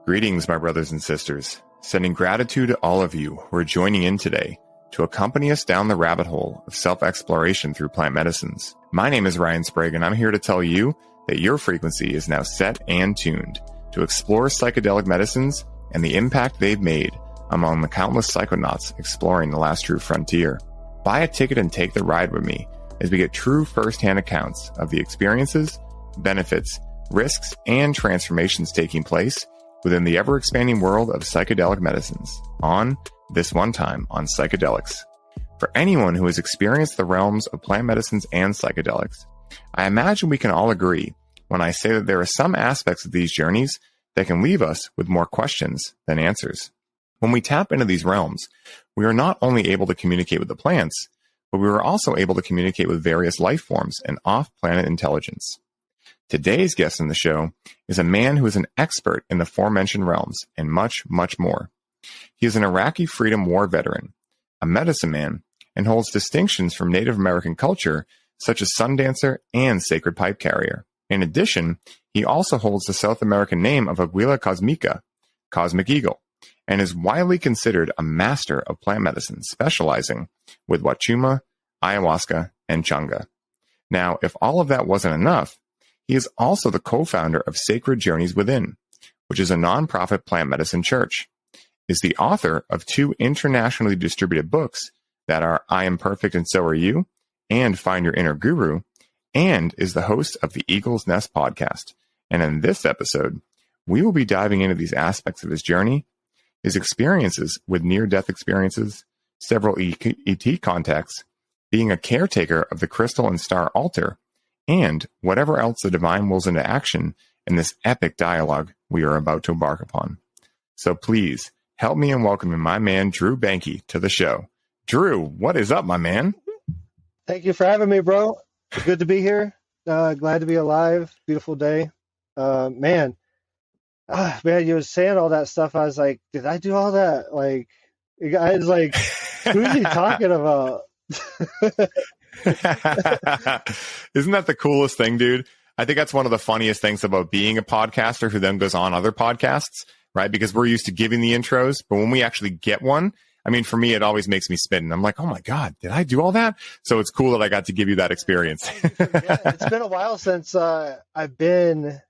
Greetings, my brothers and sisters. Sending gratitude to all of you who are joining in today to accompany us down the rabbit hole of self-exploration through plant medicines. My name is Ryan Sprague, and I'm here to tell you that your frequency is now set and tuned to explore psychedelic medicines and the impact they've made among the countless psychonauts exploring the last true frontier. Buy a ticket and take the ride with me as we get true first-hand accounts of the experiences, benefits, risks, and transformations taking place within the ever-expanding world of psychedelic medicines on This One Time on Psychedelics. For anyone who has experienced the realms of plant medicines and psychedelics, I imagine we can all agree when I say that there are some aspects of these journeys that can leave us with more questions than answers. When we tap into these realms, we are not only able to communicate with the plants, but we are also able to communicate with various life forms and off-planet intelligence. Today's guest on the show is a man who is an expert in the aforementioned realms and much, much more. He is an Iraqi Freedom War veteran, a medicine man, and holds distinctions from Native American culture such as Sundancer and Sacred Pipe Carrier. In addition, he also holds the South American name of Aguila Cósmica, Cosmic Eagle, and is widely considered a master of plant medicine, specializing with Huachuma, Ayahuasca, and Changa. Now, if all of that wasn't enough, he is also the co-founder of Sacred Journeys Within, which is a nonprofit plant medicine church, is the author of 2 internationally distributed books that are I Am Perfect and So Are You, and Find Your Inner Guru, and is the host of the Eagle's Nest podcast. And in this episode, we will be diving into these aspects of his journey, his experiences with near-death experiences, several ET contacts, being a caretaker of the crystal and star altar, and whatever else the divine wills into action in this epic dialogue we are about to embark upon. So please, help me in welcoming my man, Drew Bankey, to the show. Drew, what is up, my man? Thank you for having me, bro. It's good to be here. Glad to be alive. Beautiful day. Man, you were saying all that stuff. I was like, did I do all that? Like, I was like, who's he talking about? Isn't that the coolest thing, dude? I think that's one of the funniest things about being a podcaster who then goes on other podcasts, right? Because we're used to giving the intros, but when we actually get one, I mean, for me, it always makes me spin. I'm like, oh my God, did I do all that? So it's cool that I got to give you that experience. Yeah, it's been a while since I've been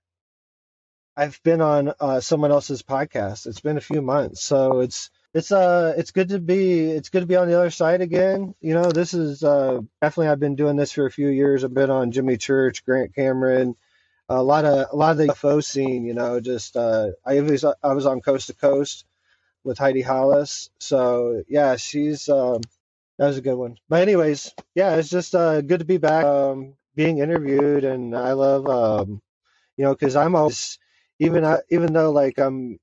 on someone else's podcast. It's been a few months, so it's good to be on the other side again. You know, this is definitely, I've been doing this for a few years. I've been on Jimmy Church, Grant Cameron, a lot of the UFO scene. You know, just I was on Coast to Coast with Heidi Hollis. So yeah, that was a good one. But anyways, yeah, it's just good to be back, being interviewed, and I love because I'm always even though like I'm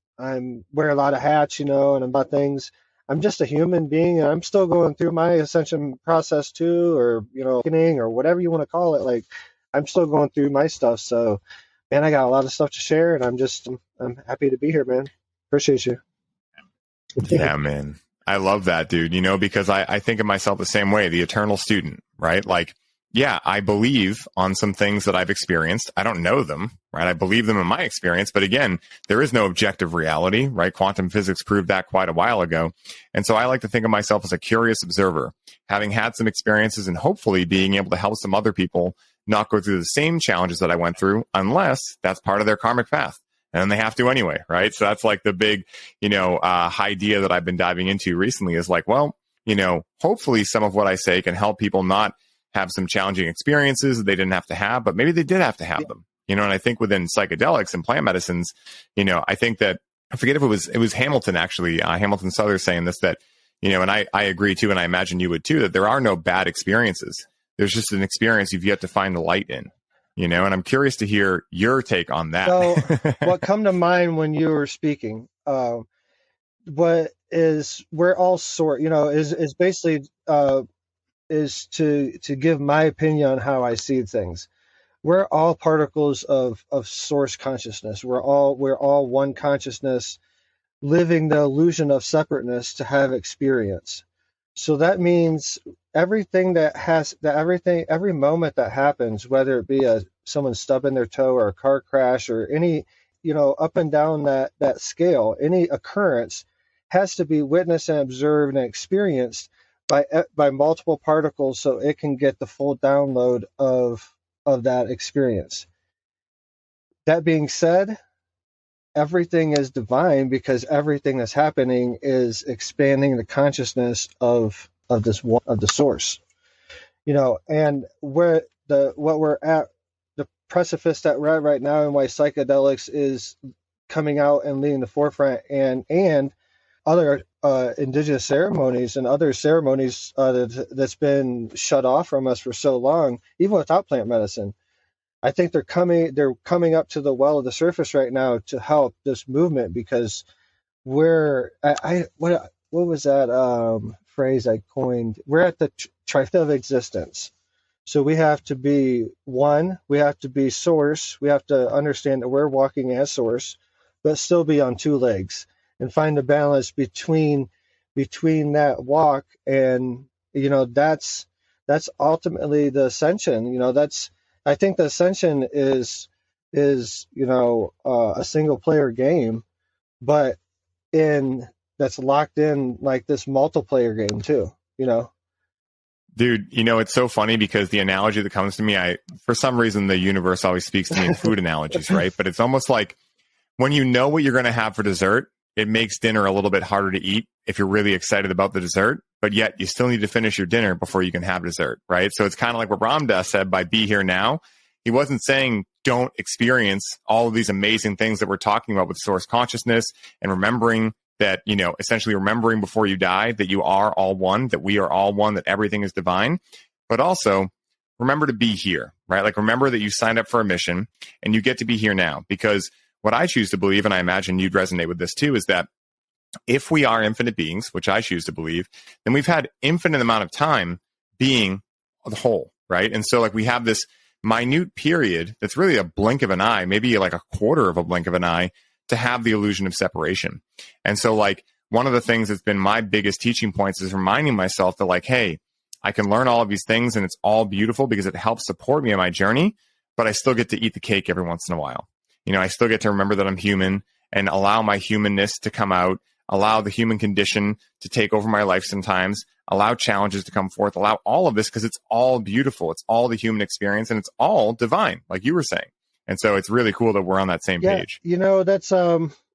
wear a lot of hats, and I'm about things. I'm just a human being, and I'm still going through my ascension process too, or awakening, or whatever you want to call it. Like, I'm still going through my stuff. So, man, I got a lot of stuff to share, and I'm happy to be here, man. Appreciate you. Yeah, man. I love that, dude. Because I think of myself the same way, the eternal student, right? Like, yeah, I believe on some things that I've experienced. I don't know them, right? I believe them in my experience. But again, there is no objective reality, right? Quantum physics proved that quite a while ago. And so I like to think of myself as a curious observer, having had some experiences and hopefully being able to help some other people not go through the same challenges that I went through, unless that's part of their karmic path. And then they have to anyway, right? So that's like the big, idea that I've been diving into recently is like, well, hopefully some of what I say can help people not have some challenging experiences that they didn't have to have, but maybe they did have to have them, and I think within psychedelics and plant medicines, I think that, I forget if it was Hamilton, actually, Hamilton Souther saying this, that, and I agree too, and I imagine you would too, that there are no bad experiences. There's just an experience you've yet to find the light in, and I'm curious to hear your take on that. So what come to mind when you were speaking, what is, we're all is basically, is to give my opinion on how I see things. We're all particles of source consciousness. We're all one consciousness living the illusion of separateness to have experience. So that means every moment that happens, whether it be someone stubbing their toe or a car crash or any, up and down that scale. Any occurrence has to be witnessed and observed and experienced by multiple particles so it can get the full download of that experience. That being said, everything is divine because everything that's happening is expanding the consciousness of the source. And what we're at, the precipice that we're at right now, and why psychedelics is coming out and leading the forefront, and other indigenous ceremonies and other ceremonies that's been shut off from us for so long, even without plant medicine. I think they're coming up to the well of the surface right now to help this movement, because what was that phrase I coined? We're at the trifecta of existence. So we have to be one, we have to be source, we have to understand that we're walking as source, but still be on two legs and find a balance between that walk. And that's ultimately the ascension. I think the ascension is a single player game, but that's locked in like this multiplayer game too. Dude, it's so funny because the analogy that comes to me, for some reason, the universe always speaks to me in food analogies, right? But it's almost like when you know what you're going to have for dessert, it makes dinner a little bit harder to eat if you're really excited about the dessert, but yet you still need to finish your dinner before you can have dessert, right? So it's kind of like what Ramdas said by be here now. He wasn't saying don't experience all of these amazing things that we're talking about with source consciousness and remembering that, essentially remembering before you die that you are all one, that we are all one, that everything is divine, but also remember to be here, right? Like remember that you signed up for a mission and you get to be here now, because what I choose to believe, and I imagine you'd resonate with this too, is that if we are infinite beings, which I choose to believe, then we've had infinite amount of time being the whole, right? And so like we have this minute period that's really a blink of an eye, maybe like a quarter of a blink of an eye, to have the illusion of separation. And so like one of the things that's been my biggest teaching points is reminding myself that like, hey, I can learn all of these things and it's all beautiful because it helps support me in my journey, but I still get to eat the cake every once in a while. I still get to remember that I'm human and allow my humanness to come out, allow the human condition to take over my life sometimes, allow challenges to come forth, allow all of this because it's all beautiful. It's all the human experience and it's all divine, like you were saying. And so it's really cool that we're on that same page. That's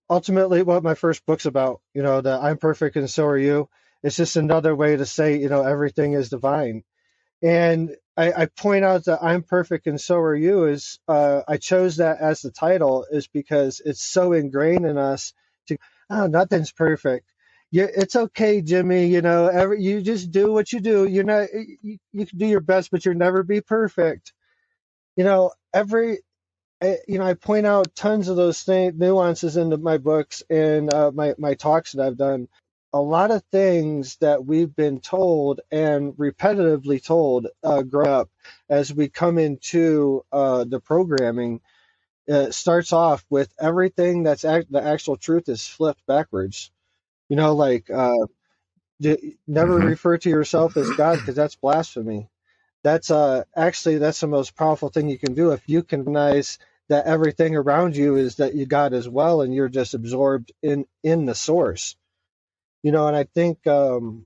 ultimately what my first book's about, that I'm perfect and so are you. It's just another way to say, everything is divine. And I point out that I'm perfect and so are you is I chose that as the title is because it's so ingrained in us to, nothing's perfect. It's okay, Jimmy. You just do what you do. You're not, you can do your best, but you'll never be perfect. I point out tons of those nuances into my books and my talks that I've done. A lot of things that we've been told and repetitively told growing up as we come into the programming starts off with everything that's the actual truth is flipped backwards. Never refer to yourself as God because that's blasphemy. That's that's the most powerful thing you can do if you can recognize that everything around you is that you got as well, and you're just absorbed in the source. And I think I'm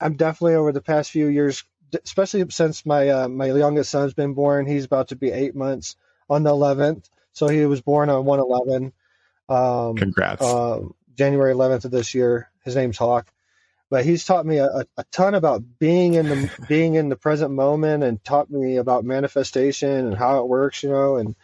definitely over the past few years, especially since my youngest son's been born. He's about to be 8 months on the 11th, so he was born on 1/11. Congrats. January 11th of this year. His name's Hawk. But he's taught me a ton about being in the present moment, and taught me about manifestation and how it works, and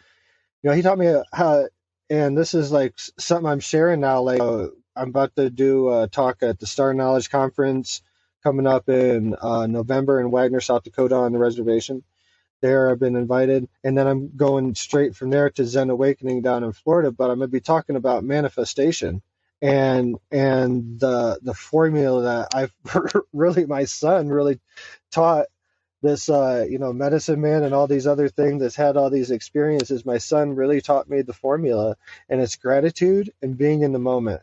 he taught me how, and this is like something I'm sharing now. Like I'm about to do a talk at the Star Knowledge Conference coming up in November in Wagner, South Dakota on the reservation. There I've been invited, and then I'm going straight from there to Zen Awakening down in Florida. But I'm going to be talking about manifestation. And the formula that I've really, my son really taught this, medicine man and all these other things that's had all these experiences. My son really taught me the formula, and it's gratitude and being in the moment.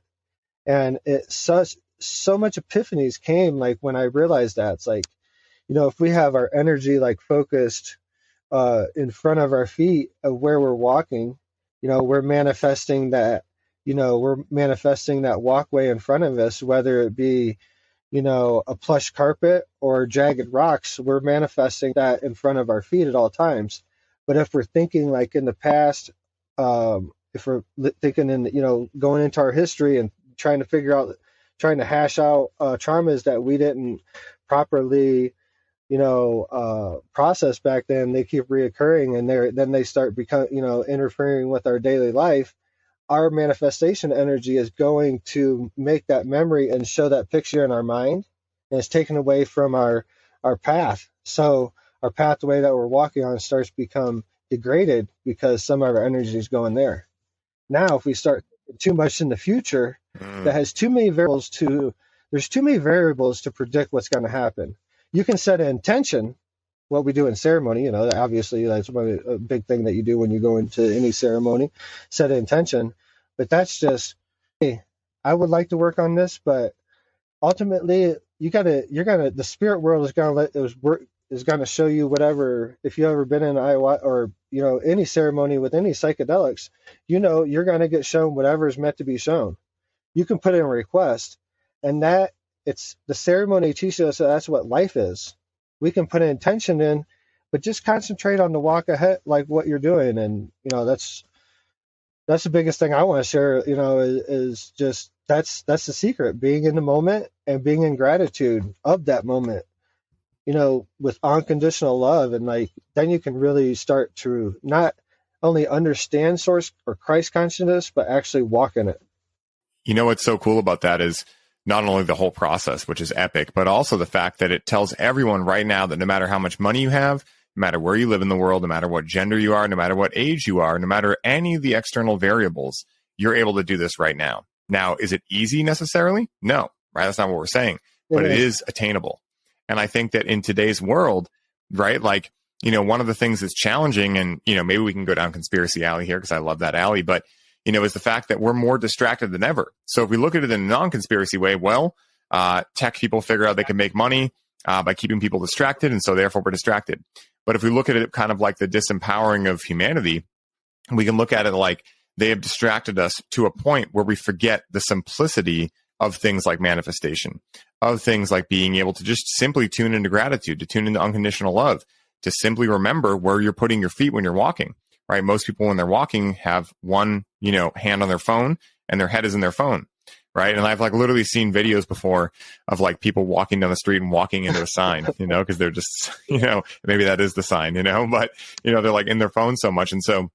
And so much epiphanies came like when I realized that. It's like, if we have our energy like focused in front of our feet of where we're walking, we're manifesting that, we're manifesting that walkway in front of us, whether it be, a plush carpet or jagged rocks. We're manifesting that in front of our feet at all times. But if we're thinking like in the past, if we're thinking in, going into our history and trying to hash out traumas that we didn't properly, process back then, they keep reoccurring, and then they start interfering with our daily life. Our manifestation energy is going to make that memory and show that picture in our mind, and it's taken away from our path. So our pathway that we're walking on starts to become degraded because some of our energy is going there. Now, if we start too much in the future, that has too many variables there's too many variables to predict what's going to happen. You can set an intention, what we do in ceremony, obviously that's a big thing that you do when you go into any ceremony, set an intention. But that's just, hey, I would like to work on this, but ultimately the spirit world is going to show you whatever. If you've ever been in Ayahuasca or, any ceremony with any psychedelics, you're going to get shown whatever is meant to be shown. You can put in a request, and that it's the ceremony teaches us that's what life is. We can put an intention in, but just concentrate on the walk ahead, like what you're doing. And, that's the biggest thing I want to share, is just, that's the secret, being in the moment and being in gratitude of that moment, with unconditional love. And like, then you can really start to not only understand source or Christ consciousness, but actually walk in it. What's so cool about that is not only the whole process, which is epic, but also the fact that it tells everyone right now that no matter how much money you have, no matter where you live in the world, no matter what gender you are, no matter what age you are, no matter any of the external variables, you're able to do this right now. Now, is it easy necessarily? No, right? That's not what we're saying, but it is attainable. And I think that in today's world, right, like, one of the things that's challenging, and, maybe we can go down conspiracy alley here because I love that alley, but is the fact that we're more distracted than ever. So if we look at it in a non-conspiracy way, tech people figure out they can make money by keeping people distracted, and so therefore we're distracted. But if we look at it kind of like the disempowering of humanity, we can look at it like they have distracted us to a point where we forget the simplicity of things like manifestation, of things like being able to just simply tune into gratitude, to tune into unconditional love, to simply remember where you're putting your feet when you're walking. Right? Most people, when they're walking, have one, hand on their phone and their head is in their phone. Right. And I've like literally seen videos before of like people walking down the street and walking into a sign, because they're just, maybe that is the sign, but, they're like in their phone so much. And so,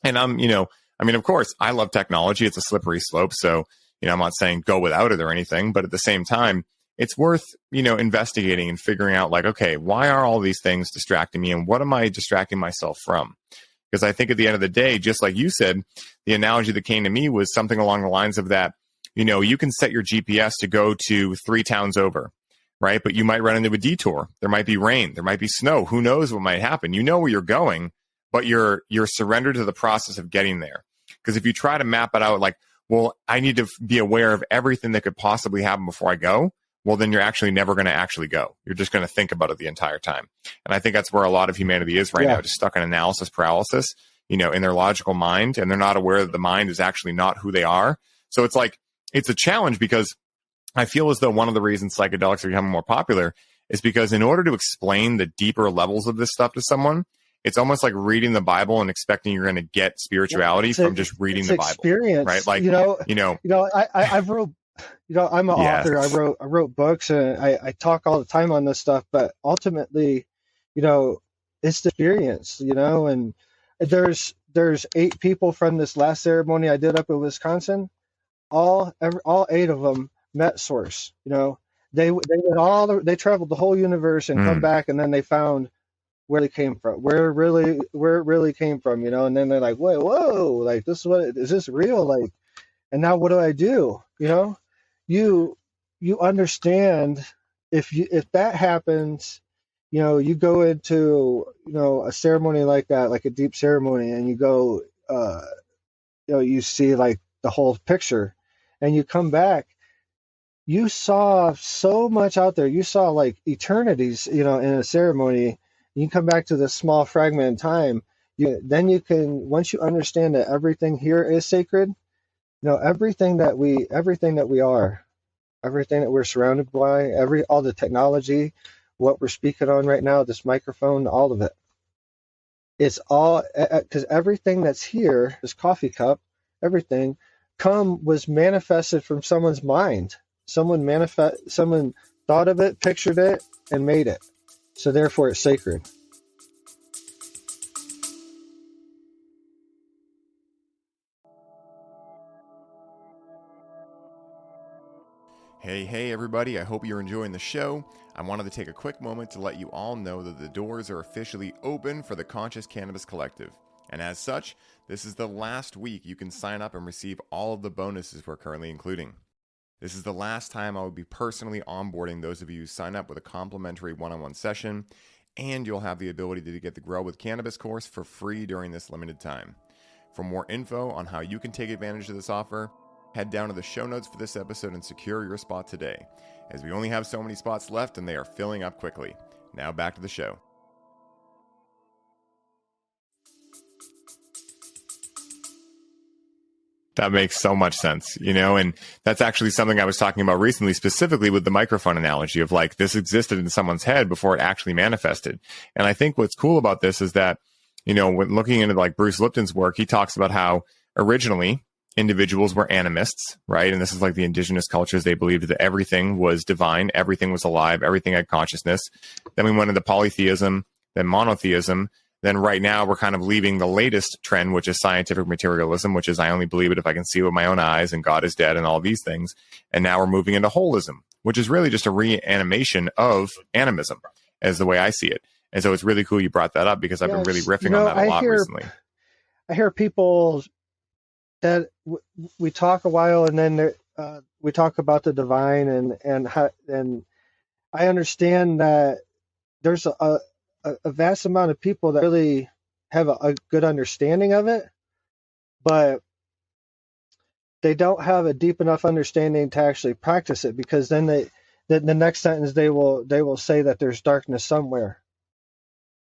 and of course, I love technology. It's a slippery slope. So, I'm not saying go without it or anything, but at the same time, it's worth, investigating and figuring out like, okay, why are all these things distracting me and what am I distracting myself from? Because I think at the end of the day, just like you said, the analogy that came to me was something along the lines of that, you can set your GPS to go to 3 towns over, right? But you might run into a detour. There might be rain. There might be snow. Who knows what might happen? You know where you're going, but you're surrendered to the process of getting there. Because if you try to map it out like, well, I need to be aware of everything that could possibly happen before I go, well, then you're actually never going to actually go. You're just going to think about it the entire time. And I think that's where a lot of humanity is right now, just stuck in analysis paralysis, in their logical mind, and they're not aware that the mind is actually not who they are. So it's like, it's a challenge because I feel as though one of the reasons psychedelics are becoming more popular is because in order to explain the deeper levels of this stuff to someone, it's almost like reading the Bible and expecting you're going to get spirituality from just reading the Bible. Experience. Right? Like, I've wrote, I'm an author. I wrote books and I talk all the time on this stuff, but ultimately, it's the experience, and there's 8 people from this last ceremony I did up in Wisconsin. All 8 of them met source. They traveled the whole universe and come back, and then they found where they came from, where it really came from, and then they're like, whoa, like this is this real? Like, and now what do I do? You understand if that happens, you go into, a ceremony like that, like a deep ceremony, and you go, you see like the whole picture, and you come back, you saw so much out there. You saw like eternities, in a ceremony. You come back to this small fragment in time. Then you can, once you understand that everything here is sacred, everything that we are, everything that we're surrounded by, all the technology, what we're speaking on right now, this microphone, all of it. It's all, because everything that's here, this coffee cup, everything was manifested from someone's mind. Someone thought of it, pictured it, and made it. So therefore it's sacred. Hey everybody, I hope you're enjoying the show. I wanted to take a quick moment to let you all know that the doors are officially open for the Conscious Cannabis Collective. And as such, this is the last week you can sign up and receive all of the bonuses we're currently including. This is the last time I will be personally onboarding those of you who sign up with a complimentary one-on-one session, and you'll have the ability to get the Grow with Cannabis course for free during this limited time. For more info on how you can take advantage of this offer, head down to the show notes for this episode and secure your spot today, as we only have so many spots left and they are filling up quickly. Now back to the show. That makes so much sense, and that's actually something I was talking about recently, specifically with the microphone analogy of like this existed in someone's head before it actually manifested. And I think what's cool about this is that, when looking into like Bruce Lipton's work, he talks about how originally individuals were animists, right? And this is like the indigenous cultures. They believed that everything was divine, everything was alive, everything had consciousness. Then we went into polytheism, then monotheism. Then right now we're kind of leaving the latest trend, which is scientific materialism, which is I only believe it if I can see it with my own eyes and God is dead and all these things. And now we're moving into holism, which is really just a reanimation of animism as the way I see it. And so it's really cool you brought that up because I've been really riffing on that a lot recently. I hear people that we talk a while and then we talk about the divine and I understand that there's a vast amount of people that really have a good understanding of it, but they don't have a deep enough understanding to actually practice it, because then the next sentence they will say that there's darkness somewhere.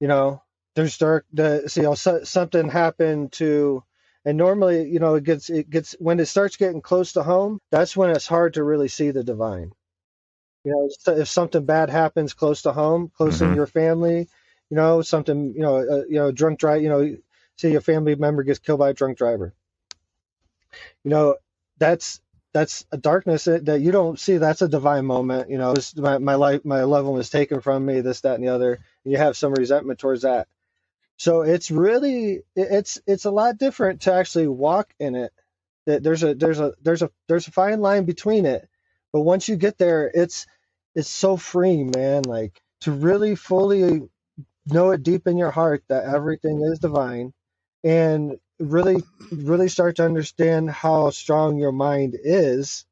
There's something happened to, and normally, it gets when it starts getting close to home, that's when it's hard to really see the divine. If something bad happens close to home, close in your family, something, drunk drive, say your family member gets killed by a drunk driver. That's a darkness that you don't see. That's a divine moment. My life, my loved one was taken from me, this, that, and the other. And you have some resentment towards that. So it's really, it's a lot different to actually walk in it. There's a fine line between it. But once you get there, it's so freeing, man. Like to really fully know it deep in your heart that everything is divine, and really start to understand how strong your mind is.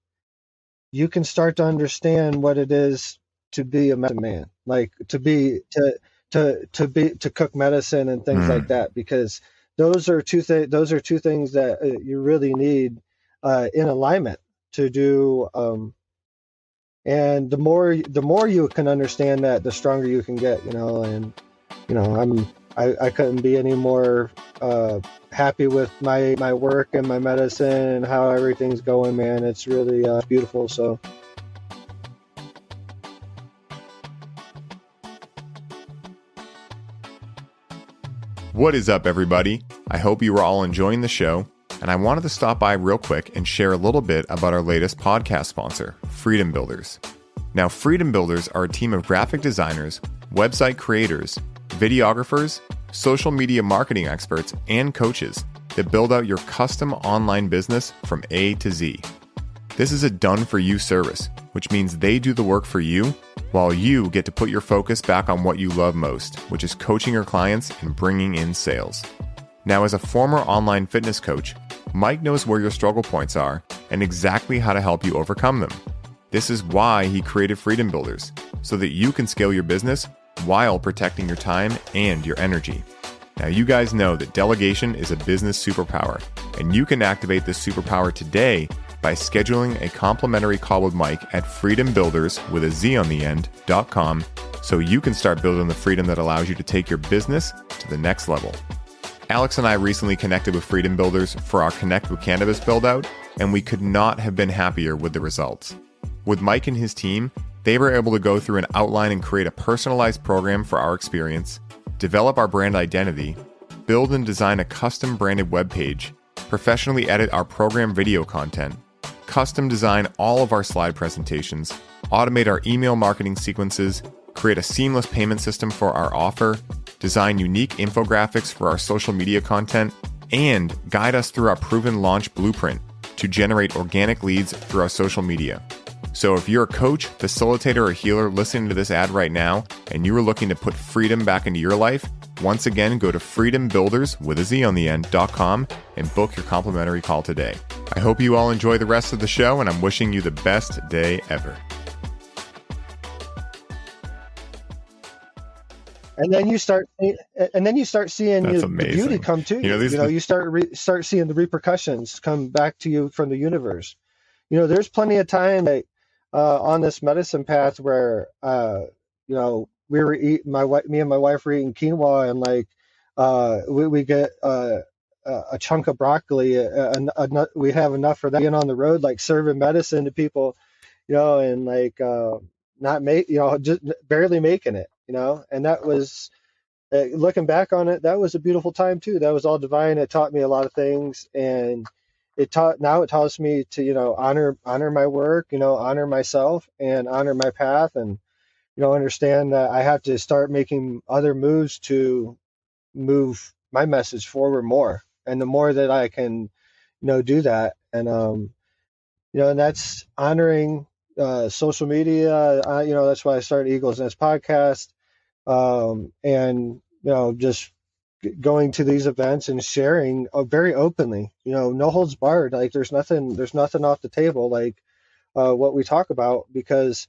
You can start to understand what it is to be a medicine man, like to cook medicine and things like that, because those are two things that you really need in alignment to do. And the more you can understand that, the stronger you can get, I couldn't be any more happy with my work and my medicine and how everything's going, man. It's really beautiful. So. What is up, everybody? I hope you are all enjoying the show, and I wanted to stop by real quick and share a little bit about our latest podcast sponsor, Freedom Builders. Now, Freedom Builders are a team of graphic designers, website creators, videographers, social media marketing experts, and coaches that build out your custom online business from A to Z. This is a done-for-you service, which means they do the work for you while you get to put your focus back on what you love most, which is coaching your clients and bringing in sales. Now, as a former online fitness coach, Mike knows where your struggle points are and exactly how to help you overcome them. This is why he created Freedom Builders, so that you can scale your business while protecting your time and your energy. Now, you guys know that delegation is a business superpower, and you can activate this superpower today by scheduling a complimentary call with Mike at freedombuilders.com so you can start building the freedom that allows you to take your business to the next level. Alex and I recently connected with Freedom Builders for our Connect with Cannabis build-out, and we could not have been happier with the results. With Mike and his team, they were able to go through an outline and create a personalized program for our experience, develop our brand identity, build and design a custom branded webpage, professionally edit our program video content, custom design all of our slide presentations, automate our email marketing sequences, create a seamless payment system for our offer, design unique infographics for our social media content, and guide us through our proven launch blueprint to generate organic leads through our social media. So if you're a coach, facilitator, or healer listening to this ad right now, and you are looking to put freedom back into your life, once again, go to freedombuilders.com and book your complimentary call today. I hope you all enjoy the rest of the show, and I'm wishing you the best day ever. And then you start seeing the beauty come to you. You start seeing the repercussions come back to you from the universe. There's plenty of time on this medicine path where we were eating, me and my wife were eating quinoa, and we get a chunk of broccoli, and we have enough for that. Being on the road, serving medicine to people, and not just barely making it, and that was, looking back on it, that was a beautiful time too. That was all divine. It taught me a lot of things, and it taught me to, honor my work, honor myself and honor my path, and, understand that I have to start making other moves to move my message forward more. And the more that I can, do that, and, and that's honoring social media. That's why I started Eagles Nest podcast, and just going to these events and sharing very openly. No holds barred. There's nothing off the table. What we talk about, because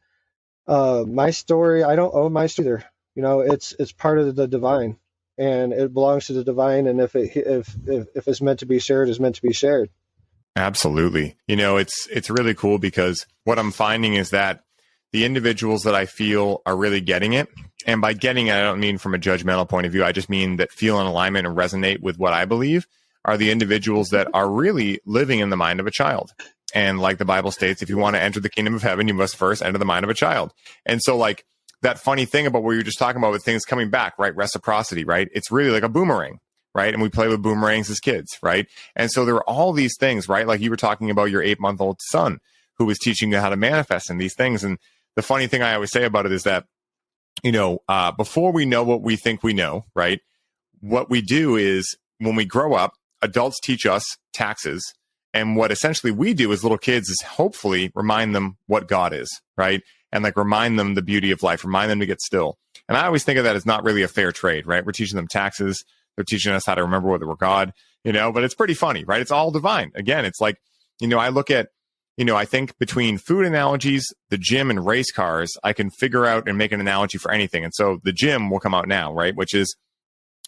my story, I don't own my story either. It's part of the divine, and it belongs to the divine. And if it's meant to be shared, it's meant to be shared. Absolutely. It's really cool, because what I'm finding is that the individuals that I feel are really getting it, and by getting it, I don't mean from a judgmental point of view. I just mean that feel in alignment and resonate with what I believe, are the individuals that are really living in the mind of a child. And like the Bible states, if you want to enter the kingdom of heaven, you must first enter the mind of a child. And so that funny thing about what you were just talking about with things coming back, right? Reciprocity, right? It's really like a boomerang, right? And we play with boomerangs as kids, right? And so there are all these things, right? Like you were talking about your 8-month-old son who was teaching you how to manifest in these things. And the funny thing I always say about it is that, before we know what we think we know, right? What we do is, when we grow up, adults teach us taxes. And what essentially we do as little kids is hopefully remind them what God is, right? And remind them the beauty of life, remind them to get still. And I always think of that as not really a fair trade, right? We're teaching them taxes. They're teaching us how to remember whether we're God, but it's pretty funny, right? It's all divine. Again, it's I look at, I think between food analogies, the gym, and race cars, I can figure out and make an analogy for anything. And so the gym will come out now, right? Which is,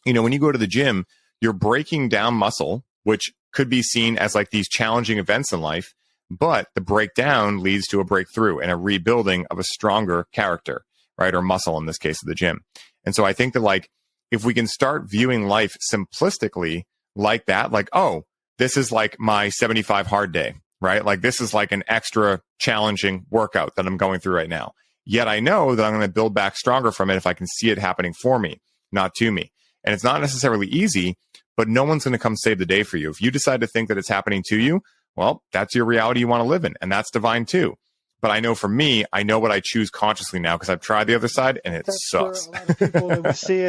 when you go to the gym, you're breaking down muscle, which could be seen as these challenging events in life, but the breakdown leads to a breakthrough and a rebuilding of a stronger character, right? Or muscle in this case of the gym. And so I think that if we can start viewing life simplistically like that, oh, this is my 75 hard day, right? This is an extra challenging workout that I'm going through right now. Yet I know that I'm going to build back stronger from it if I can see it happening for me, not to me. And it's not necessarily easy, but no one's going to come save the day for you. If you decide to think that it's happening to you, well, that's your reality you want to live in, and that's divine too. But I know for me, I know what I choose consciously now, because I've tried the other side, and it sucks. For a lot of people, when we see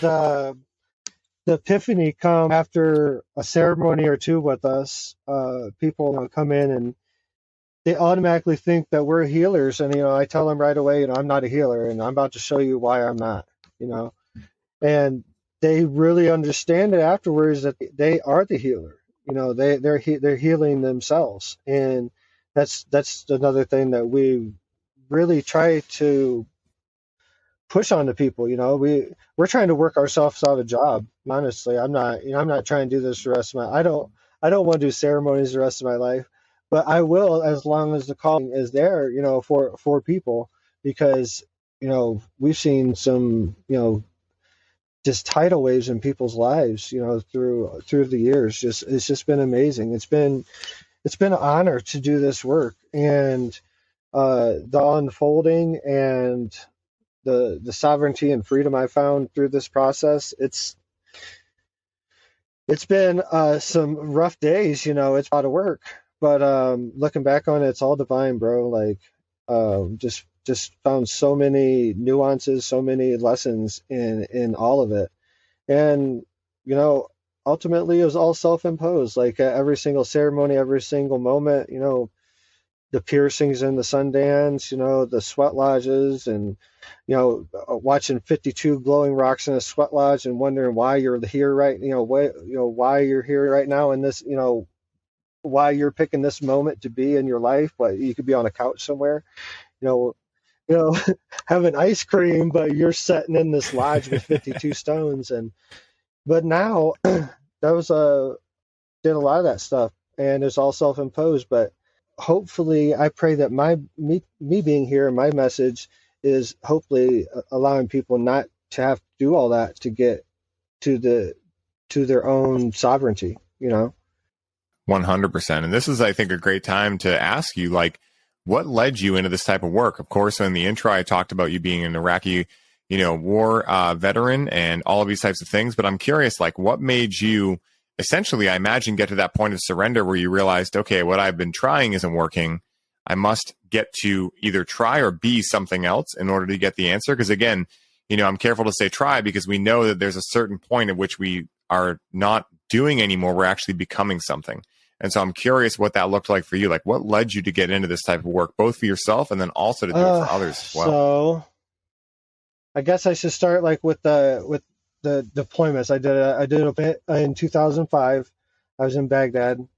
the epiphany come after a ceremony or two with us, people come in and they automatically think that we're healers. And, I tell them right away, I'm not a healer, and I'm about to show you why I'm not, and they really understand it afterwards that they are the healer. They're healing themselves. And that's another thing that we really try to push on to people. We're trying to work ourselves out of a job. Honestly, I'm not trying to do this the rest of I don't want to do ceremonies the rest of my life, but I will, as long as the calling is there, for people, because, we've seen some just tidal waves in people's lives, through the years. It's just been amazing. It's been an honor to do this work, and the unfolding and the sovereignty and freedom I found through this process. It's been some rough days, it's a lot of work, but looking back on it, it's all divine, bro. Like, just found so many nuances, so many lessons in all of it. And, ultimately it was all self-imposed, like every single ceremony, every single moment, the piercings in the Sundance, the sweat lodges, and, watching 52 glowing rocks in a sweat lodge and wondering why you're here right, why you're here right now in this, why you're picking this moment to be in your life, but you could be on a couch somewhere, you know, having ice cream, but you're sitting in this lodge with 52 stones. But now that was did a lot of that stuff, and it's all self-imposed. But hopefully, I pray that me being here, my message is hopefully allowing people not to have to do all that to get to their own sovereignty. 100%. And this is, I think, a great time to ask you, like, what led you into this type of work? Of course, in the intro, I talked about you being an Iraqi, war veteran and all of these types of things. But I'm curious, like, what made you essentially, I imagine, get to that point of surrender where you realized, okay, what I've been trying isn't working. I must get to either try or be something else in order to get the answer. Because again, I'm careful to say try, because we know that there's a certain point at which we are not doing anymore. We're actually becoming something. And so I'm curious what that looked like for you. Like, what led you to get into this type of work, both for yourself and then also to do it for others as well? So I guess I should start like with the deployments. I did it in 2005. I was in Baghdad.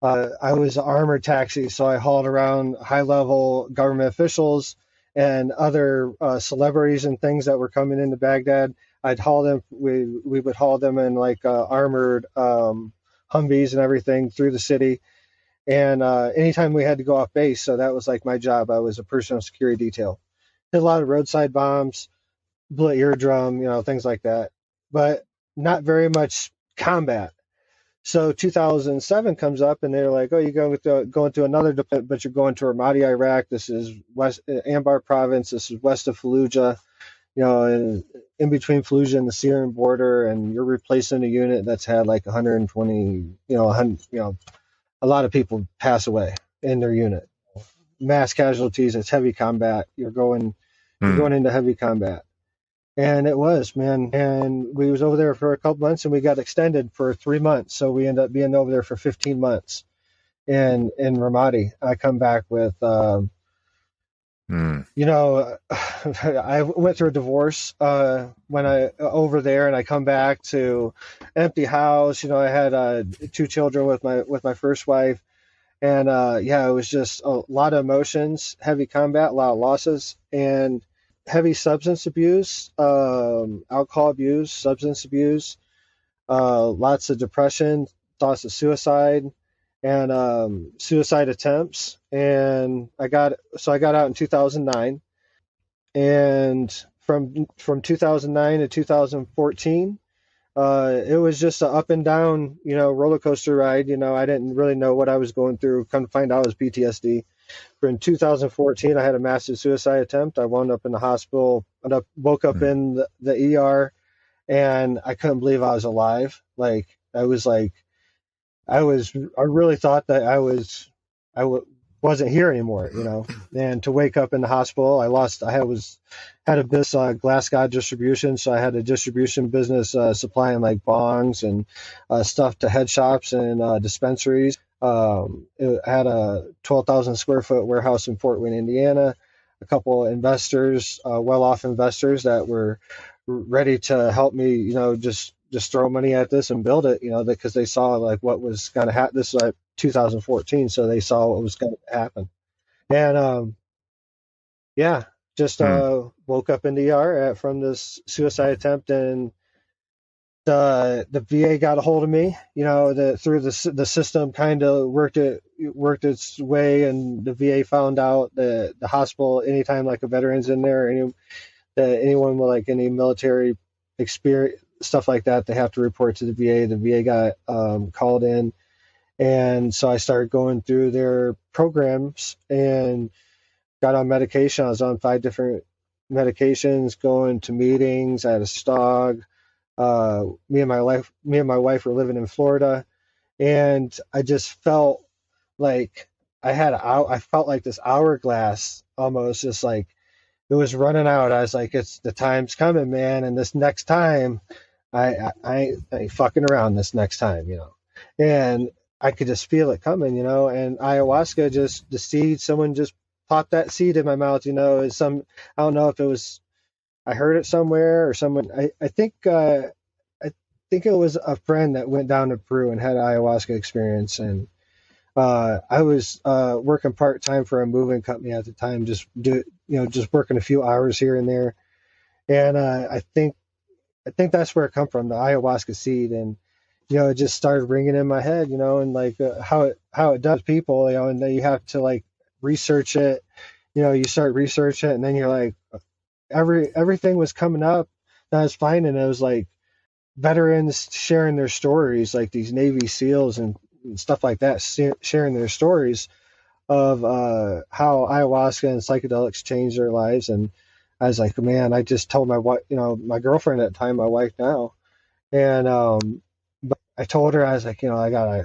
I was an armored taxi, so I hauled around high-level government officials and other celebrities and things that were coming into Baghdad. I'd haul them. We would haul them in like armored Humvees and everything through the city. And anytime we had to go off base, so that was like my job. I was a personal security detail. Did a lot of roadside bombs, blew an eardrum, things like that, but not very much combat. So 2007 comes up, and they're like, "Oh, you're going to another deployment, but you're going to Ramadi, Iraq. This is West Anbar province. This is west of Fallujah, and in between Fallujah and the Syrian border, and you're replacing a unit that's had like 120, 100, a lot of people pass away in their unit, mass casualties. It's heavy combat. You're going into heavy combat." And it was, man. And we was over there for a couple months, and we got extended for 3 months. So we ended up being over there for 15 months in Ramadi. I come back with, I went through a divorce when I over there, and I come back to empty house. I had 2 children with my first wife. And it was just a lot of emotions, heavy combat, a lot of losses, and heavy substance abuse, alcohol abuse, substance abuse, lots of depression, thoughts of suicide, and suicide attempts. And I got out in 2009, and from 2009 to 2014, it was just an up and down, roller coaster ride. I didn't really know what I was going through. Come to find out, it was PTSD. In 2014, I had a massive suicide attempt. I wound up in the hospital. Woke up in the ER, and I couldn't believe I was alive. I really thought that I wasn't here anymore, And to wake up in the hospital, I had a business, Glass God distribution. So I had a distribution business supplying like bongs and stuff to head shops and dispensaries. It had a 12,000 square foot warehouse in Fort Wayne, Indiana. A couple of investors, well-off investors that were ready to help me, just throw money at this and build it, because they saw like what was going to happen. This was like 2014, so they saw what was going to happen. And woke up in the ER from this suicide attempt, and the VA got a hold of me, through the system kind of worked its way, and the VA found out that the hospital, anytime like a veteran's in there, anyone with like any military experience, stuff like that, they have to report to the VA. The VA got called in. And so I started going through their programs and got on medication. I was on 5 different medications, going to meetings. I had a dog. Me and my wife were living in Florida, and I just felt like I felt like this hourglass almost, just like it was running out. I was like, it's the time's coming, man, and this next time, I ain't fucking around this next time, and I could just feel it coming, and ayahuasca, just the seed, someone just popped that seed in my mouth, is I don't know if it was, I heard it somewhere or someone, I think it was a friend that went down to Peru and had an ayahuasca experience. And I was working part-time for a moving company at the time, just working a few hours here and there. And I think that's where it come from, the ayahuasca seed. And, it just started ringing in my head, and like how it does people, and then you have to like research it, you start researching it, and then you're like, everything was coming up that I was finding. It was like veterans sharing their stories, like these Navy SEALs and stuff like that, sharing their stories of how ayahuasca and psychedelics changed their lives. And I was like, man, I just told my wife, my girlfriend at the time, my wife now, and but I told her, I was like, I gotta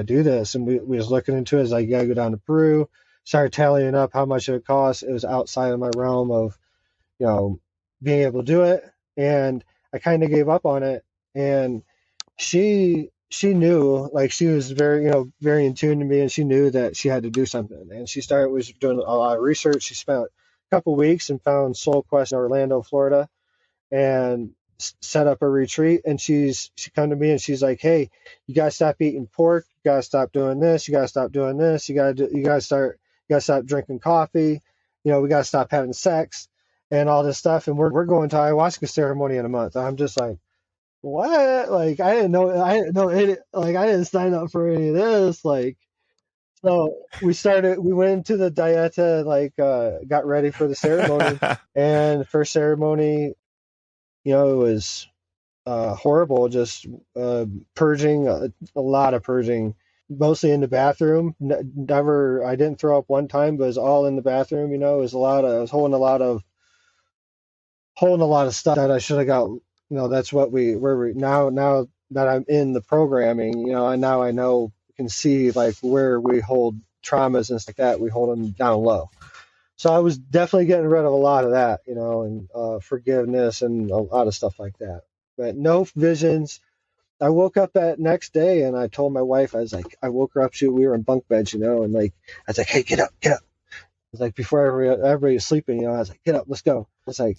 do this. And we was looking into it. I was like, you gotta go down to Peru. Started tallying up how much it would cost. It was outside of my realm of, being able to do it. And I kind of gave up on it. And she knew, like, she was very, very in tune to me, and she knew that she had to do something. And she was doing a lot of research. She spent a couple weeks and found Soul Quest in Orlando, Florida, and set up a retreat. And she come to me and she's like, hey, you gotta stop eating pork, you gotta stop doing this, you gotta stop doing this, you gotta stop drinking coffee, we gotta stop having sex and all this stuff. And we're going to ayahuasca ceremony in a month. I'm just like, what? Like, I didn't know any, like, I didn't sign up for any of this. Like, so we went into the dieta, like, got ready for the ceremony. And the first ceremony, it was horrible, just purging, a lot of purging, mostly in the bathroom. Never, I didn't throw up one time, but it was all in the bathroom. It was I was holding a lot of stuff that I should have got. That's what now that I'm in the programming, and now I can see like where we hold traumas and stuff like that. We hold them down low. So I was definitely getting rid of a lot of that, and forgiveness and a lot of stuff like that. But no visions. I woke up that next day and I told my wife, I was like, I woke her up, we were in bunk beds, and like, I was like, hey, get up. I was like, before everybody was sleeping, I was like, get up, let's go. It's like,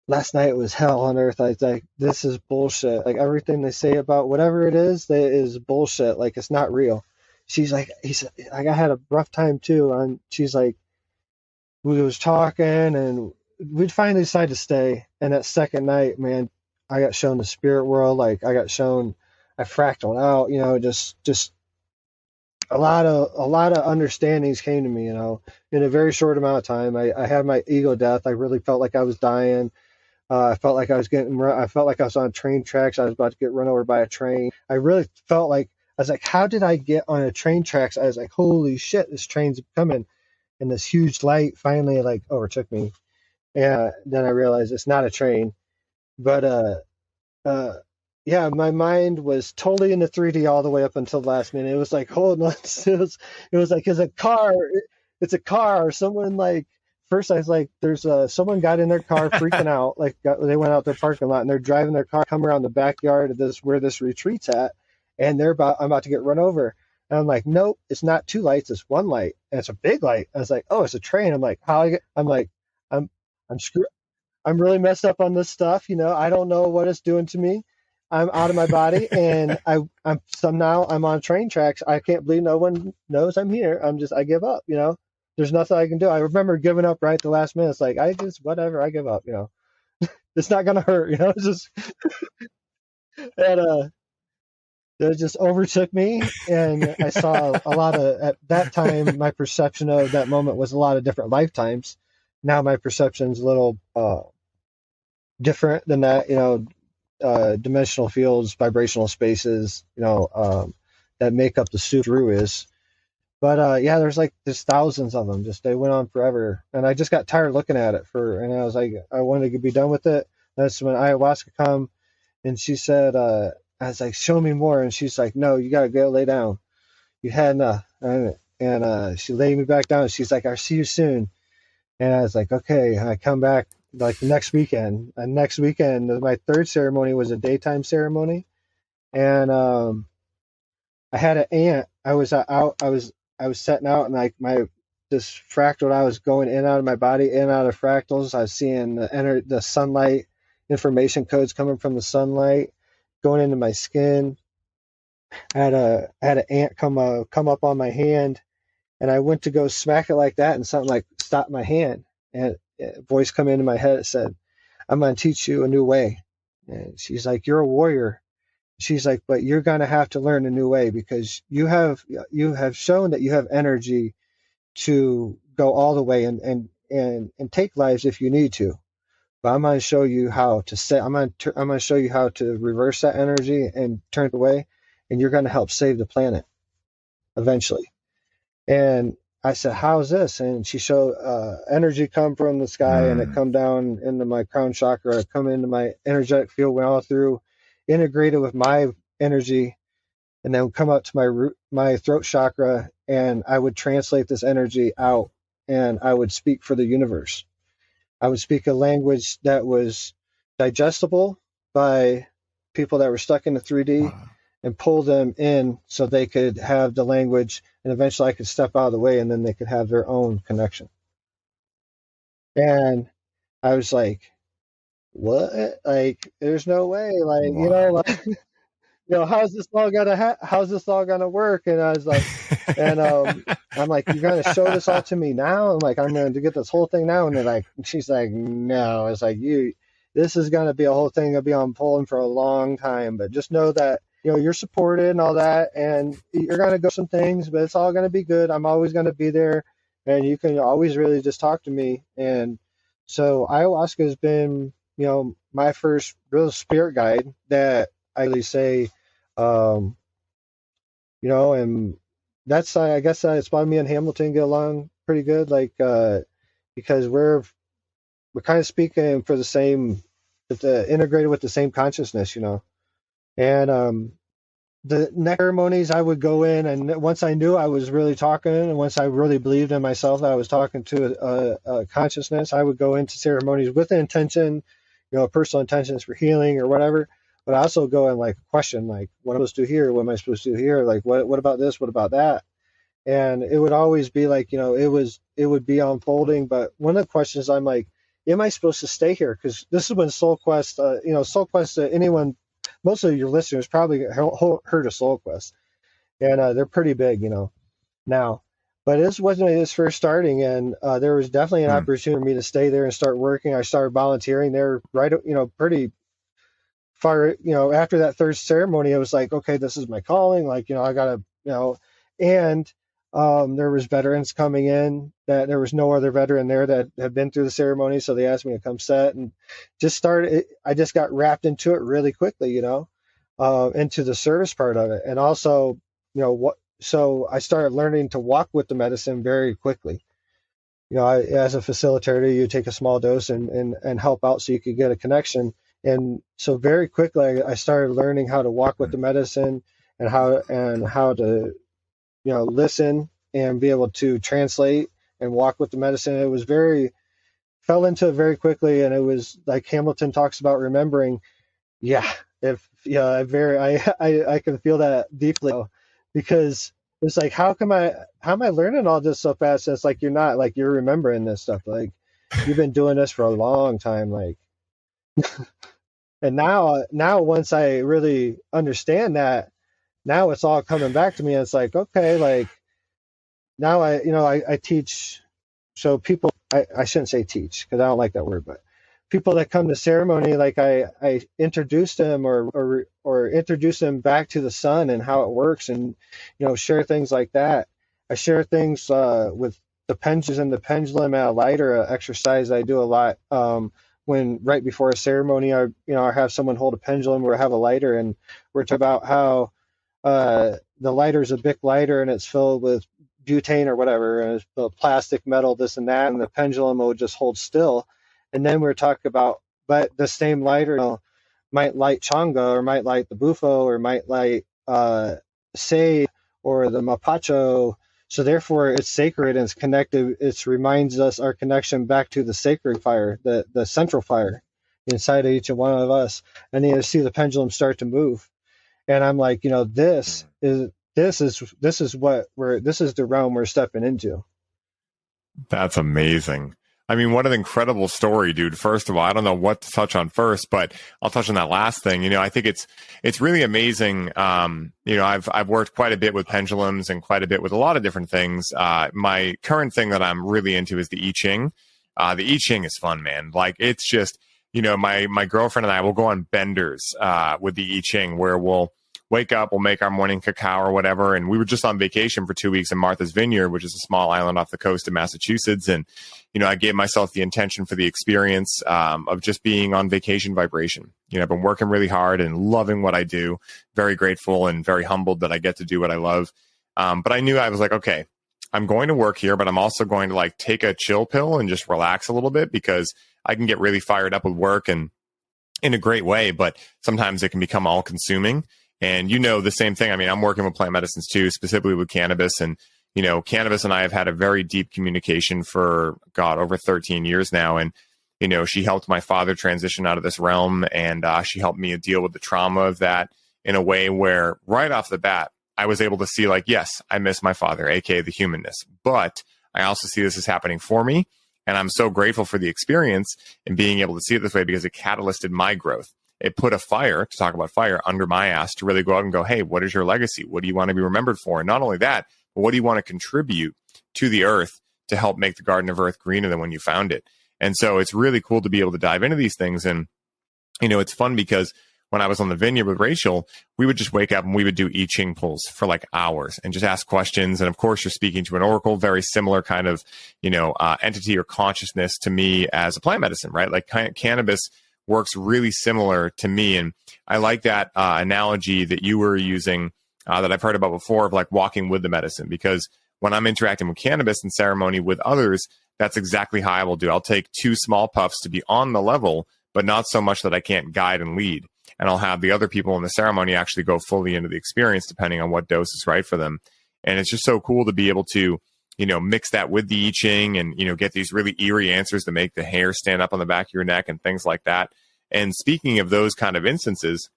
last night was hell on earth. I was like, this is bullshit. Like, everything they say about whatever it is, that is bullshit. Like, it's not real. She's like, I had a rough time too. And she's like, we was talking and we'd finally decided to stay. And that second night, man, I got shown the spirit world. Like, I fractaled out, just a lot of understandings came to me, in a very short amount of time. I had my ego death. I really felt like I was dying. I felt like I was on train tracks. I was about to get run over by a train. I really felt like, I was like, how did I get on a train tracks? I was like, holy shit, this train's coming. And this huge light finally like overtook me. And then I realized it's not a train. But yeah, my mind was totally in the 3D all the way up until the last minute. It was like, hold on. It was like, it's a car. Someone like, first I was like, there's someone got in their car freaking out. Like, they went out their parking lot and they're driving their car, come around the backyard of where this retreat's at. And I'm about to get run over. And I'm like, nope, it's not 2 lights, it's 1 light. And it's a big light. I was like, oh, it's a train. I'm like, I'm screwed. I'm really messed up on this stuff. I don't know what it's doing to me. I'm out of my body, and I'm on train tracks. I can't believe no one knows I'm here. I give up. There's nothing I can do. I remember giving up right at the last minute. It's like, whatever, I give up. It's not gonna hurt. It's just and it just overtook me, and I saw a lot of, at that time, my perception of that moment was a lot of different lifetimes. Now my perception's a little different than that, dimensional fields, vibrational spaces, that make up the Sutru is. But yeah, there's thousands of them. Just they went on forever, and I just got tired looking at it and I was like, I wanted to be done with it. That's when ayahuasca come, and she said, I was like, show me more, and she's like, no, you gotta go lay down. You had enough, and she laid me back down. She's like, I'll see you soon, and I was like, okay. And I come back like the next weekend, and next weekend my third ceremony was a daytime ceremony, and I had an ant. I was out. I was setting out, and like this fractal, I was going in and out of my body, in and out of fractals. I was seeing the sunlight information codes coming from the sunlight going into my skin. I had an ant come up on my hand, and I went to go smack it like that, and something like stopped my hand, and a voice come into my head. It said, "I'm going to teach you a new way." And she's like, "You're a warrior." She's like, "But you're going to have to learn a new way because you have shown that you have energy to go all the way and take lives if you need to. But I'm going to show you how to set. I'm going to show you how to reverse that energy and turn it away, and you're going to help save the planet eventually." And I said, "How's this?" And she showed energy come from the sky, and it come down into my crown chakra, come into my energetic field, went all through, integrated with my energy, and then come up to my throat chakra, and I would translate this energy out, and I would speak for the universe. I would speak a language that was digestible by people that were stuck in the 3D and pull them in so they could have the language, and eventually I could step out of the way, and then they could have their own connection. And I was like, what? Like, there's no way. Like, how's this all gonna work? And I was like, and I'm like, you're gonna show this all to me now? I'm like, I'm going to get this whole thing now. And then she's like, no. It's like, this is gonna be a whole thing that'll be unfolding for a long time. But just know that you're supported and all that, and you're gonna go some things, but it's all gonna be good. I'm always gonna be there, and you can always really just talk to me. And so ayahuasca has been, my first real spirit guide that I really say. And that's, I guess, it's why me and Hamilton get along pretty good, like, because we're kind of speaking for the same, integrated with the same consciousness, and the next ceremonies I would go in, and once I knew I was really talking, and once I really believed in myself that I was talking to a consciousness, I would go into ceremonies with an intention, personal intentions for healing or whatever. But I also go and question, what am I supposed to do here? What am I supposed to do here? Like, what about this? What about that? And it would always be it would be unfolding. But one of the questions I'm like, am I supposed to stay here? Because this is when Soul Quest, Soul Quest, anyone, most of your listeners probably heard of Soul Quest, and they're pretty big, now. But this wasn't it was first starting, and there was definitely an opportunity for me to stay there and start working. I started volunteering there pretty far, after that third ceremony. I was like, okay, this is my calling. I gotta, and there was veterans coming in that there was no other veteran there that had been through the ceremony. So they asked me to come set and I just got wrapped into it really quickly, into the service part of it. And also, so I started learning to walk with the medicine very quickly. As a facilitator, you take a small dose and help out so you could get a connection. And so very quickly, I started learning how to walk with the medicine and how to, listen and be able to translate and walk with the medicine. It was fell into it very quickly. And it was like Hamilton talks about remembering. Yeah. I can feel that deeply, because it's like, how am I learning all this so fast? And it's like, you're not, like, you're remembering this stuff. Like, you've been doing this for a long time. Like, and now once I really understand that, now it's all coming back to me. And it's like, okay, like, now I teach. So people, I shouldn't say teach, because I don't like that word, but people that come to ceremony, like I introduce them or introduce them back to the sun and how it works, and share things like that. I share things with the pendulum and the pendulum at a lighter exercise I do a lot when right before a ceremony, I have someone hold a pendulum or have a lighter, and we're talking about how the lighter is a Bic lighter and it's filled with butane or whatever, and it's the plastic, metal, this and that, and the pendulum will just hold still. And then we're talking about, but the same lighter, might light Changa, or might light the Bufo, or might light Say, or the Mapacho. So therefore, it's sacred and it's connected. It reminds us our connection back to the sacred fire, the central fire inside of each one of us. And then you see the pendulum start to move. And I'm like, this is the realm we're stepping into. That's amazing. I mean, what an incredible story, dude. First of all, I don't know what to touch on first, but I'll touch on that last thing. I think it's really amazing. I've worked quite a bit with pendulums and quite a bit with a lot of different things. My current thing that I'm really into is the I Ching. The I Ching is fun, man. Like, it's just, my girlfriend and I will go on benders with the I Ching, where we'll wake up, we'll make our morning cacao or whatever. And we were just on vacation for 2 weeks in Martha's Vineyard, which is a small island off the coast of Massachusetts. And, I gave myself the intention for the experience of just being on vacation vibration. I've been working really hard and loving what I do. Very grateful and very humbled that I get to do what I love. But I knew, I was like, okay, I'm going to work here, but I'm also going to take a chill pill and just relax a little bit, because I can get really fired up with work and in a great way, but sometimes it can become all consuming. And the same thing. I mean, I'm working with plant medicines too, specifically with cannabis. And, cannabis and I have had a very deep communication for, over 13 years now. And, she helped my father transition out of this realm. And she helped me deal with the trauma of that in a way where right off the bat, I was able to see yes, I miss my father, AKA the humanness. But I also see this as happening for me. And I'm so grateful for the experience and being able to see it this way, because it catalyzed my growth. It put a fire, to talk about fire, under my ass to really go out and go, hey, what is your legacy? What do you want to be remembered for? And not only that, but what do you want to contribute to the earth to help make the Garden of Earth greener than when you found it? And so it's really cool to be able to dive into these things. And, it's fun because when I was on the vineyard with Rachel, we would just wake up and we would do I Ching pulls for hours and just ask questions. And of course, you're speaking to an oracle, very similar kind of, entity or consciousness to me as a plant medicine, right? Like cannabis works really similar to me. And I like that analogy that you were using that I've heard about before of walking with the medicine, because when I'm interacting with cannabis in ceremony with others, that's exactly how I will do. I'll take 2 small puffs to be on the level, but not so much that I can't guide and lead. And I'll have the other people in the ceremony actually go fully into the experience, depending on what dose is right for them. And it's just so cool to be able to, mix that with the I Ching and, get these really eerie answers to make the hair stand up on the back of your neck and things like that. And speaking of those kind of instances,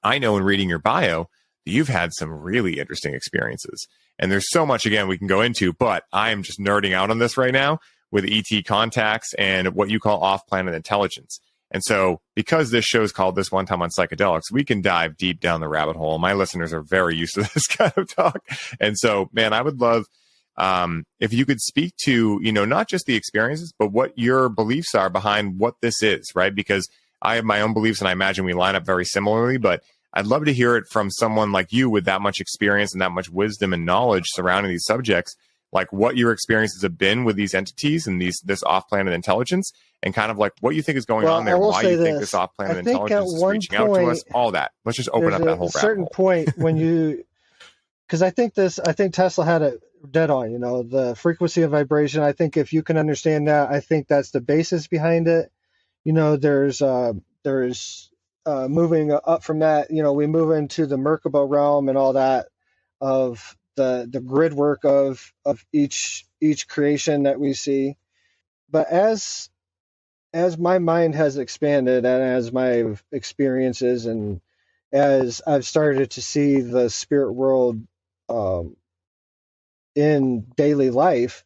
I know in reading your bio that you've had some really interesting experiences. And there's so much, again, we can go into, but I am just nerding out on this right now with ET contacts and what you call off-planet intelligence. And so because this show is called This One Time on Psychedelics, we can dive deep down the rabbit hole. My listeners are very used to this kind of talk. And so, man, I would love if you could speak to, not just the experiences, but what your beliefs are behind what this is, right? Because I have my own beliefs and I imagine we line up very similarly, but I'd love to hear it from someone like you with that much experience and that much wisdom and knowledge surrounding these subjects, what your experiences have been with these entities and this off-planet intelligence, and kind of what you think is going on there, why you think this off-planet intelligence is reaching out to us, all that. Let's just open up that whole rabbit hole. At a certain point when you, because I think Tesla had it dead on, the frequency and vibration. I think if you can understand that, I think that's the basis behind it. There's moving up from that, we move into the Merkaba realm and all that of the grid work of each creation that we see. But as my mind has expanded and as my experiences and as I've started to see the spirit world in daily life,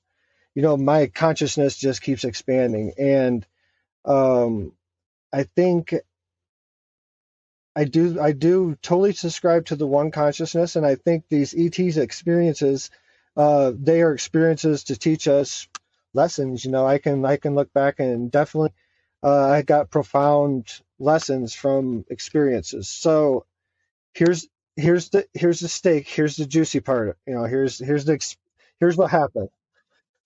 my consciousness just keeps expanding. And I think I do totally subscribe to the one consciousness, and I think these ET's experiences, they are experiences to teach us lessons. I can look back and definitely I got profound lessons from experiences. So here's the steak, here's the juicy part. Here's what happened.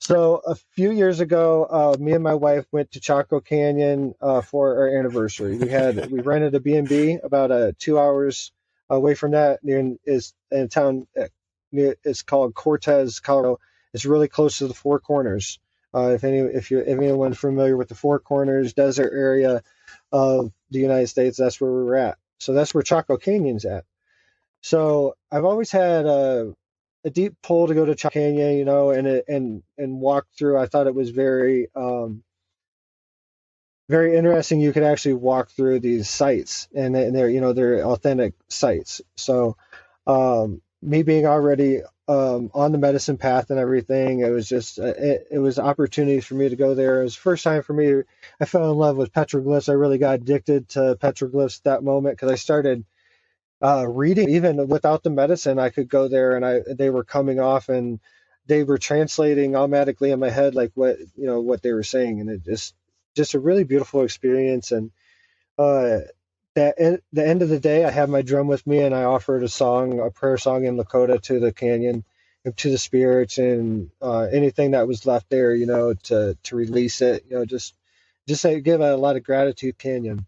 So a few years ago, me and my wife went to Chaco Canyon for our anniversary. We rented a B&B about 2 hours away from that, near is in a town near, it's called Cortez, Colorado. It's really close to the Four Corners. If anyone's familiar with the Four Corners desert area of the United States, that's where we're at. So that's where Chaco Canyon's at. So I've always had a deep pull to go to Chaco Canyon, and walk through. I thought it was very interesting. You could actually walk through these sites, and they're authentic sites. So me being already on the medicine path and everything, it was just it was opportunity for me to go there. It was the first time for me. I fell in love with petroglyphs. I really got addicted to petroglyphs at that moment because I started reading. Even without the medicine, I could go there, and they were coming off, and they were translating automatically in my head like what they were saying, and it just a really beautiful experience. And at the end of the day, I had my drum with me, and I offered a prayer song in Lakota to the canyon, to the spirits, and anything that was left there, to release it, just give a lot of gratitude, canyon.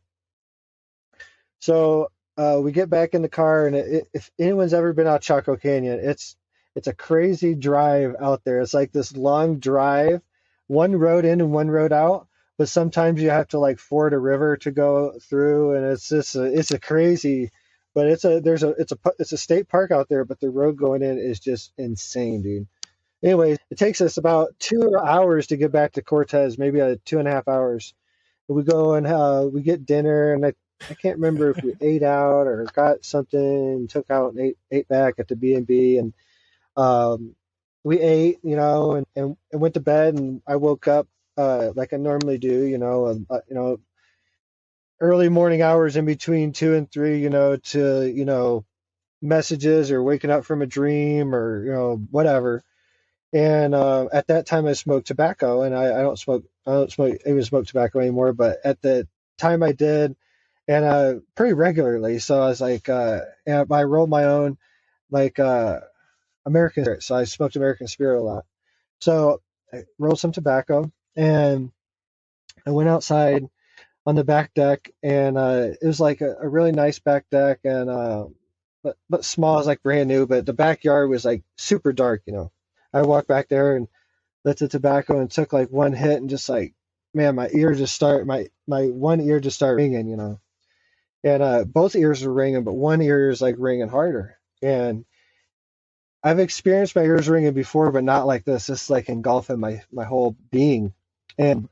So we get back in the car, and if anyone's ever been out Chaco Canyon, it's a crazy drive out there. It's like this long drive, one road in and one road out. But sometimes you have to like ford a river to go through, and it's a crazy. But it's a state park out there, but the road going in is just insane, dude. Anyway, it takes us about 2 hours to get back to Cortez, maybe 2.5 hours. We go and we get dinner, and I can't remember if we ate out or got something, took out and ate back at the B&B, and we ate, and went to bed, and I woke up like I normally do, early morning hours in between 2 and 3, to messages or waking up from a dream or whatever. And at that time, I smoked tobacco, and I don't smoke even smoke tobacco anymore. But at the time, I did, and pretty regularly. So I was like, and I rolled my own like American Spirit. So I smoked American Spirit a lot. So I rolled some tobacco, and I went outside on the back deck, and it was like a really nice back deck, and but small, it was like brand new, but the backyard was like super dark. I walked back there and lit the tobacco and took like one hit, and just like, man, my one ear just started ringing, and both ears were ringing, but one ear is like ringing harder. And I've experienced my ears ringing before, but not like this. It's like engulfing my whole being. And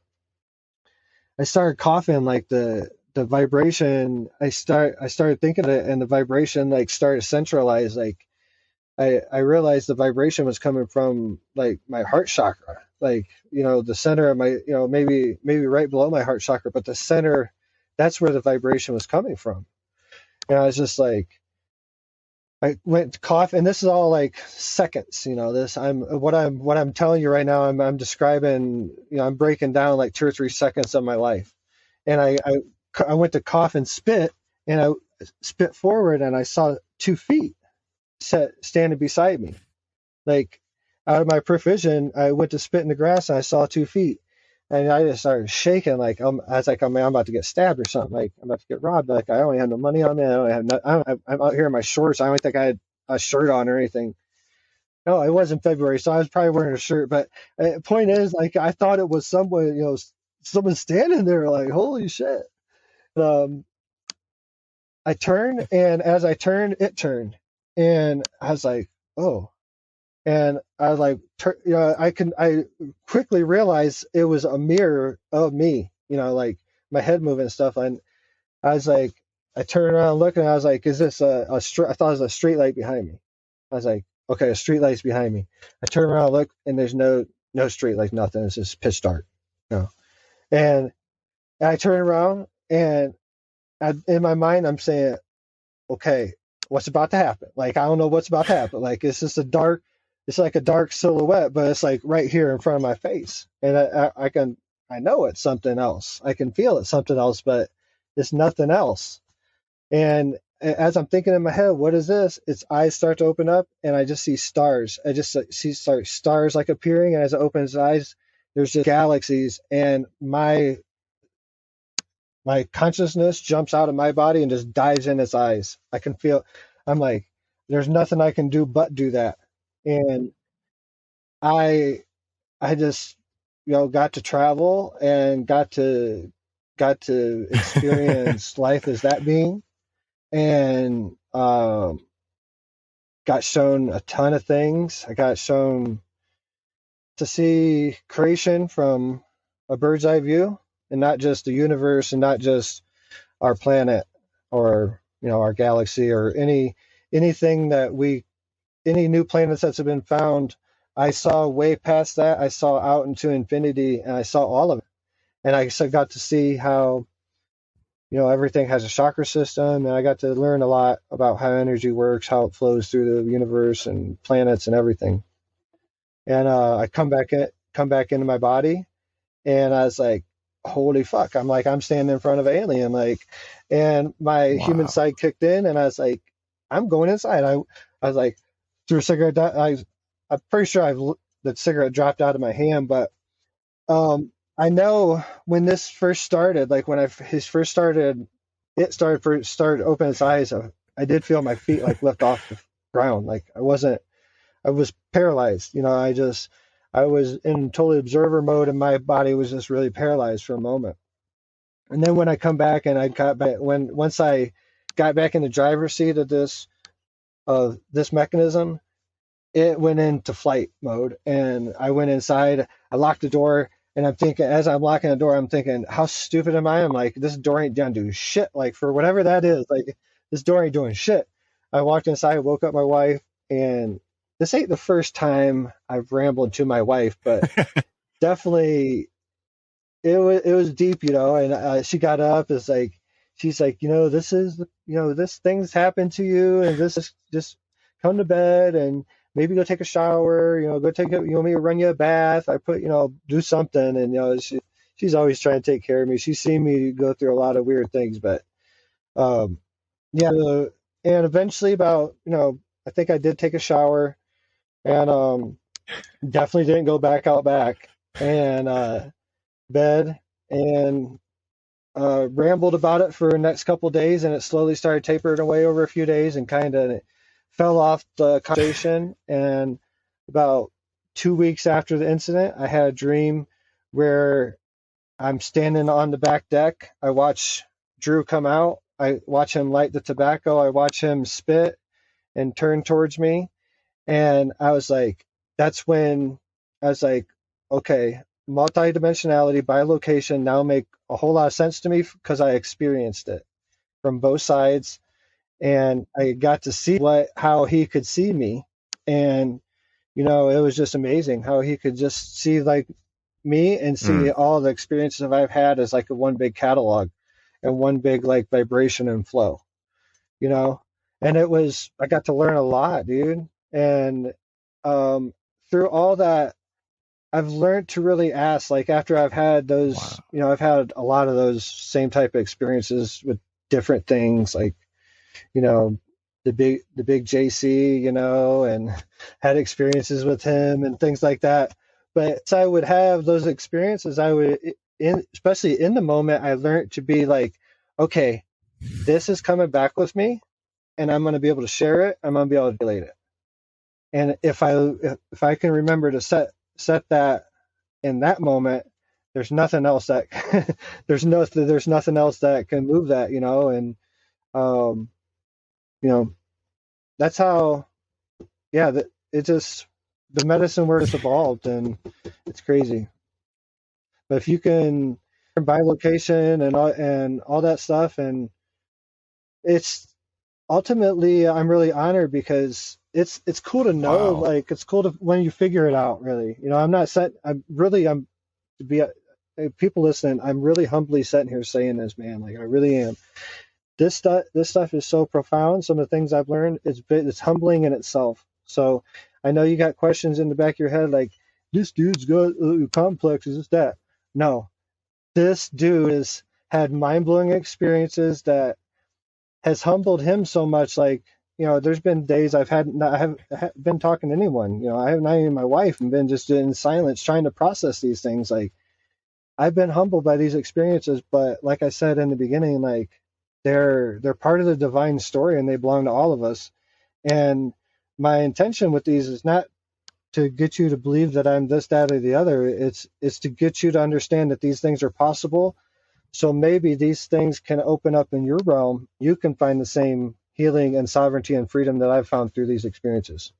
I started coughing, like the vibration. I started thinking of it, and the vibration like started centralized. Like I realized the vibration was coming from like my heart chakra, like the center of my, maybe right below my heart chakra, but the center, that's where the vibration was coming from. And I was just like, I went to cough, and this is all like seconds. What I'm telling you right now. I'm describing. I'm breaking down like 2 or 3 seconds of my life, and I went to cough and spit, and I spit forward, and I saw 2 feet standing beside me, like out of my periphery. I went to spit in the grass, and I saw 2 feet, and I just started shaking. Like I was like, I'm about to get stabbed or something. Like I'm about to get robbed. Like I don't have no money on me. I'm out here in my shorts. I don't think I had a shirt on or anything. No, it wasn't February, so I was probably wearing a shirt. But point is, like I thought it was someone, someone standing there. Like holy shit. Um, I turned, and as I turned, it turned, and I was like, oh. And I was like, I quickly realized it was a mirror of me, like my head moving and stuff. And I was like, I turned around looking, and I was like, is this I thought it was a street light behind me. I was like, okay, a street light's behind me. I turn around, look, and there's no street light, nothing. It's just pitch dark, And I turn around, and in my mind, I'm saying, okay, what's about to happen? Like, I don't know what's about to happen. Like, it's just it's like a dark silhouette, but it's like right here in front of my face. And I know it's something else. I can feel it's something else, but it's nothing else. And as I'm thinking in my head, what is this? Its eyes start to open up, and I just see stars. I just see stars like appearing, and as it opens its eyes, there's just galaxies, and my consciousness jumps out of my body and just dives in its eyes. I can feel. I'm like, there's nothing I can do but do that, and I I just got to travel and got to experience life as that being, and got shown a ton of things. I got shown to see creation from a bird's eye view, and not just the universe, and not just our planet, or our galaxy, or anything that any new planets that have been found. I saw way past that. I saw out into infinity, and I saw all of it. And I got to see how everything has a chakra system, and I got to learn a lot about how energy works, how it flows through the universe and planets and everything. And I come back into my body, and I was like, holy fuck. I'm standing in front of an alien, and my human side kicked in, and I was like, I'm going inside. I was like, threw a cigarette down. I'm pretty sure the cigarette dropped out of my hand, but I know when this first started, when it started opening its eyes, I did feel my feet lift off the ground. I was paralyzed. I was in totally observer mode, and my body was just really paralyzed for a moment. And then when I come back, and once I got back in the driver's seat of this mechanism, it went into flight mode, and I went inside. I locked the door, and I'm thinking, as I'm locking the door, I'm thinking, how stupid am I? I'm like, this door ain't done doing shit. For whatever that is, this door ain't doing shit. I walked inside, woke up my wife, and this ain't the first time I've rambled to my wife, but definitely it was deep, and she got up. She's like, this is, this thing's happened to you, and this is just come to bed, and maybe go take a shower, go take it, maybe run you a bath. I put, do something. And, she's always trying to take care of me. She's seen me go through a lot of weird things, but, yeah. And eventually I think I did take a shower, and, definitely didn't go back out back, and, bed, and, rambled about it for the next couple of days, and it slowly started tapering away over a few days, and kind of fell off the conversation. And about 2 weeks after the incident, I had a dream where I'm standing on the back deck. I watch Drew come out. I watch him light the tobacco. I watch him spit and turn towards me. And I was like, that's when I was like, okay, multidimensionality, bilocation now make a whole lot of sense to me, because I experienced it from both sides. And I got to see how he could see me. And, it was just amazing how he could just see me, and see all the experiences that I've had as a one big catalog, and one big vibration and flow, and I got to learn a lot, dude. And through all that, I've learned to really ask, after I've had those, I've had a lot of those same type of experiences with different things, the big JC, and had experiences with him and things like that. But as I would have those experiences, especially in the moment, I learned to be okay, this is coming back with me, and I'm going to be able to share it. I'm going to be able to relate it. And if I can remember to set that in that moment, there's nothing else that there's nothing else that can move that, and that's how, the medicine world has evolved, and it's crazy. But if you can buy location and all that stuff, and it's ultimately, I'm really honored, because it's cool to know, it's cool to when you figure it out, really. I'm to be people listening, I'm really humbly sitting here saying this, man. I really am. This stuff is so profound. Some of the things I've learned, it's humbling in itself. So I know you got questions in the back of your head, this dude's got complexes, is that? No, this dude has had mind-blowing experiences that has humbled him so much. Like, there's been days I haven't been talking to anyone. I have not even my wife, and been just in silence trying to process these things. Like, I've been humbled by these experiences, but like I said in the beginning, like they're part of the divine story and they belong to all of us. And my intention with these is not to get you to believe that I'm this, that, or the other. It's to get you to understand that these things are possible. So maybe these things can open up in your realm. You can find the same healing and sovereignty and freedom that I've found through these experiences.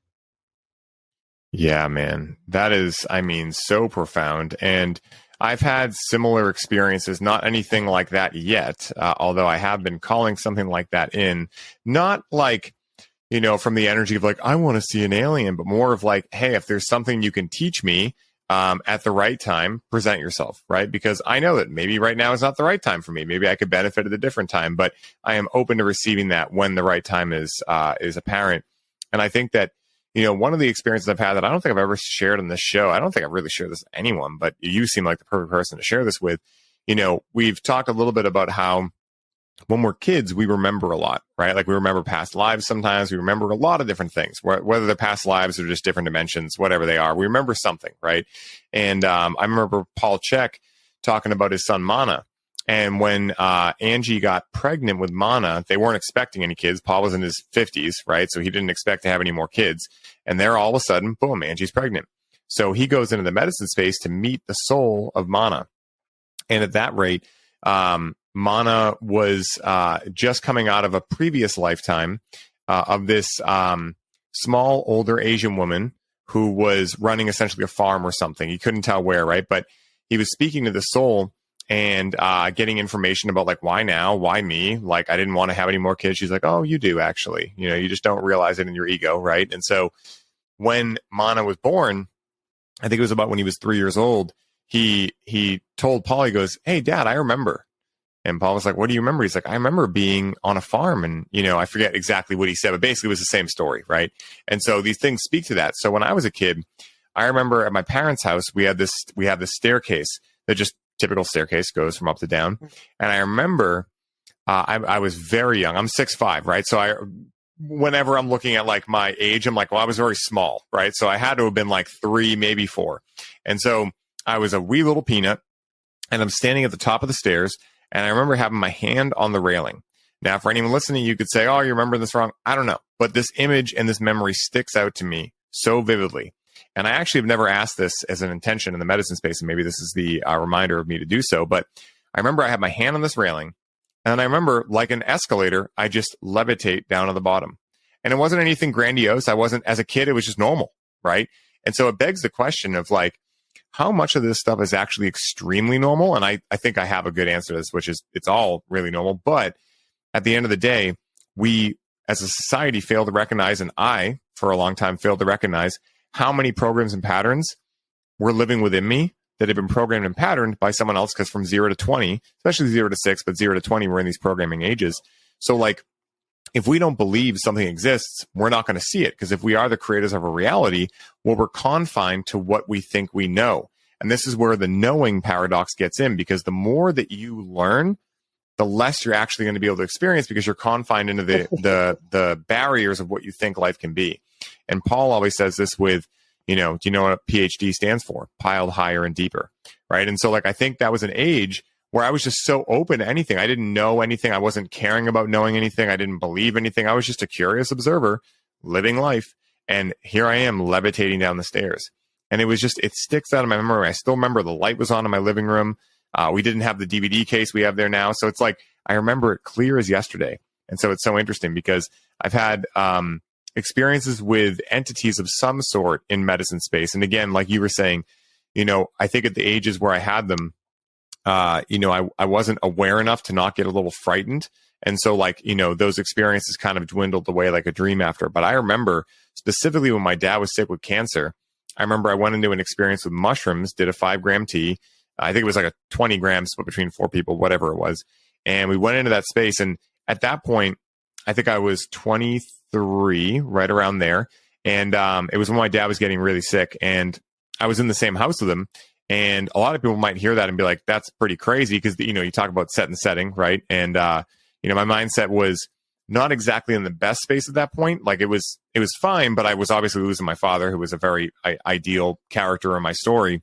Yeah, man, that is, I mean, so profound. And I've had similar experiences, not anything like that yet, although I have been calling something like that in, not like, from the energy of like, I want to see an alien, but more of like, hey, if there's something you can teach me at the right time, present yourself, right? Because I know that maybe right now is not the right time for me. Maybe I could benefit at a different time, but I am open to receiving that when the right time is apparent. And I think that, one of the experiences I've had that I don't think I've ever shared on this show, I don't think I've really shared this with anyone, but you seem like the perfect person to share this with. We've talked a little bit about how when we're kids, we remember a lot, right? Like we remember past lives sometimes. We remember a lot of different things, whether they're past lives or just different dimensions, whatever they are. We remember something, right? And I remember Paul Chek talking about his son, Mana. And when Angie got pregnant with Mana, they weren't expecting any kids. Paul was in his 50s, right? So he didn't expect to have any more kids. And there all of a sudden, boom, Angie's pregnant. So he goes into the medicine space to meet the soul of Mana. And at that rate, Mana was just coming out of a previous lifetime of this small, older Asian woman who was running essentially a farm or something. He couldn't tell where, right? But he was speaking to the soul and getting information about like, why now? Why me? Like, I didn't want to have any more kids. She's like, oh, you do actually. You just don't realize it in your ego, right? And so when Mana was born, I think it was about when he was 3 years old, he told Paul, he goes, hey, Dad, I remember. And Paul was like, what do you remember? He's like, I remember being on a farm. And, I forget exactly what he said, but basically it was the same story, right? And so these things speak to that. So when I was a kid, I remember at my parents' house, we have this staircase that just typical staircase goes from up to down. And I remember I was very young. I'm 6'5", right? So whenever I'm looking at like my age, I'm like, well, I was very small, right? So I had to have been like 3, maybe 4. And so I was a wee little peanut and I'm standing at the top of the stairs. And I remember having my hand on the railing. Now, for anyone listening, you could say, oh, you remember this wrong. I don't know. But this image and this memory sticks out to me so vividly. And I actually have never asked this as an intention in the medicine space. And maybe this is the reminder of me to do so. But I remember I had my hand on this railing. And I remember, like an escalator, I just levitate down to the bottom. And it wasn't anything grandiose. As a kid, it was just normal, right? And so it begs the question of like, how much of this stuff is actually extremely normal? And I think I have a good answer to this, which is it's all really normal. But at the end of the day, we as a society fail to recognize, and I, for a long time, failed to recognize how many programs and patterns were living within me that had been programmed and patterned by someone else. Because from 0 to 20, especially 0 to 6, but 0 to 20, we're in these programming ages. So like, if we don't believe something exists, we're not going to see it. Because if we are the creators of a reality, well, we're confined to what we think we know. And this is where the knowing paradox gets in, because the more that you learn, the less you're actually going to be able to experience, because you're confined into the barriers of what you think life can be. And Paul always says this with, do you know what PhD stands for? Piled higher and deeper, right? And so like, I think that was an age where I was just so open to anything. I didn't know anything. I wasn't caring about knowing anything. I didn't believe anything. I was just a curious observer living life. And here I am levitating down the stairs. And it sticks out of my memory. I still remember the light was on in my living room. We didn't have the DVD case we have there now. So it's like, I remember it clear as yesterday. And so it's so interesting because I've had experiences with entities of some sort in medicine space. And again, like you were saying, I think at the ages where I had them, I wasn't aware enough to not get a little frightened. And so like, those experiences kind of dwindled away like a dream after. But I remember specifically when my dad was sick with cancer, I remember I went into an experience with mushrooms, did a 5-gram tea. I think it was like a 20 grams split between 4 people, whatever it was. And we went into that space. And at that point, I think I was 23, right around there. And it was when my dad was getting really sick. And I was in the same house with him. And a lot of people might hear that and be like, that's pretty crazy. Because, you talk about set and setting, right? And, my mindset was, not exactly in the best space at that point. Like it was fine, but I was obviously losing my father, who was a very ideal character in my story.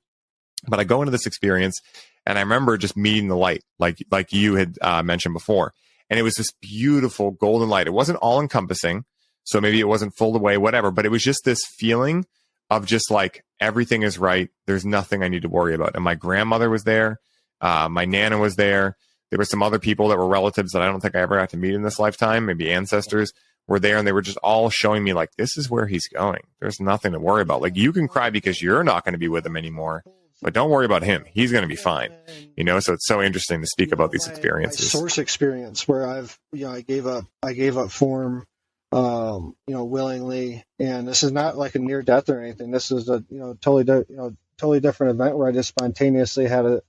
But I go into this experience and I remember just meeting the light, like you had mentioned before. And it was this beautiful golden light. It wasn't all encompassing. So maybe it wasn't full away, whatever, but it was just this feeling of just like, everything is right. There's nothing I need to worry about. And my grandmother was there. My Nana was there. There were some other people that were relatives that I don't think I ever got to meet in this lifetime. Maybe ancestors were there, and they were just all showing me like, this is where he's going. There's nothing to worry about. Like, you can cry because you're not going to be with him anymore, but don't worry about him. He's going to be fine. You know, so it's so interesting to speak about these experiences. My source experience where I gave up form, willingly. And this is not like a near death or anything. This is a, totally different event where I just spontaneously had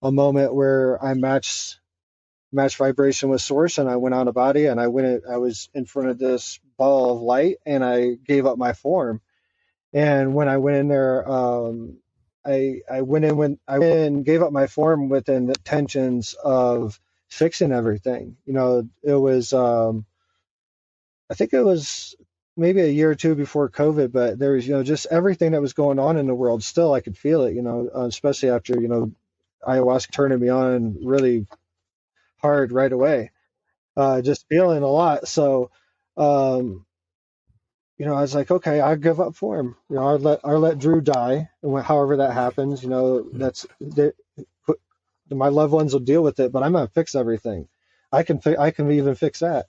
a moment where I matched vibration with source, and I went out of body, and I was in front of this ball of light, and I gave up my form. And when I went in there, I went in, gave up my form with the intentions of fixing everything. It was, I think it was maybe a year or two before COVID, but there was, just everything that was going on in the world. Still, I could feel it, especially after, ayahuasca turning me on really hard right away, just feeling a lot. So, I was like, okay, I give up for him. I'll let Drew die, and however that happens, my loved ones will deal with it. But I'm gonna fix everything. I can even fix that.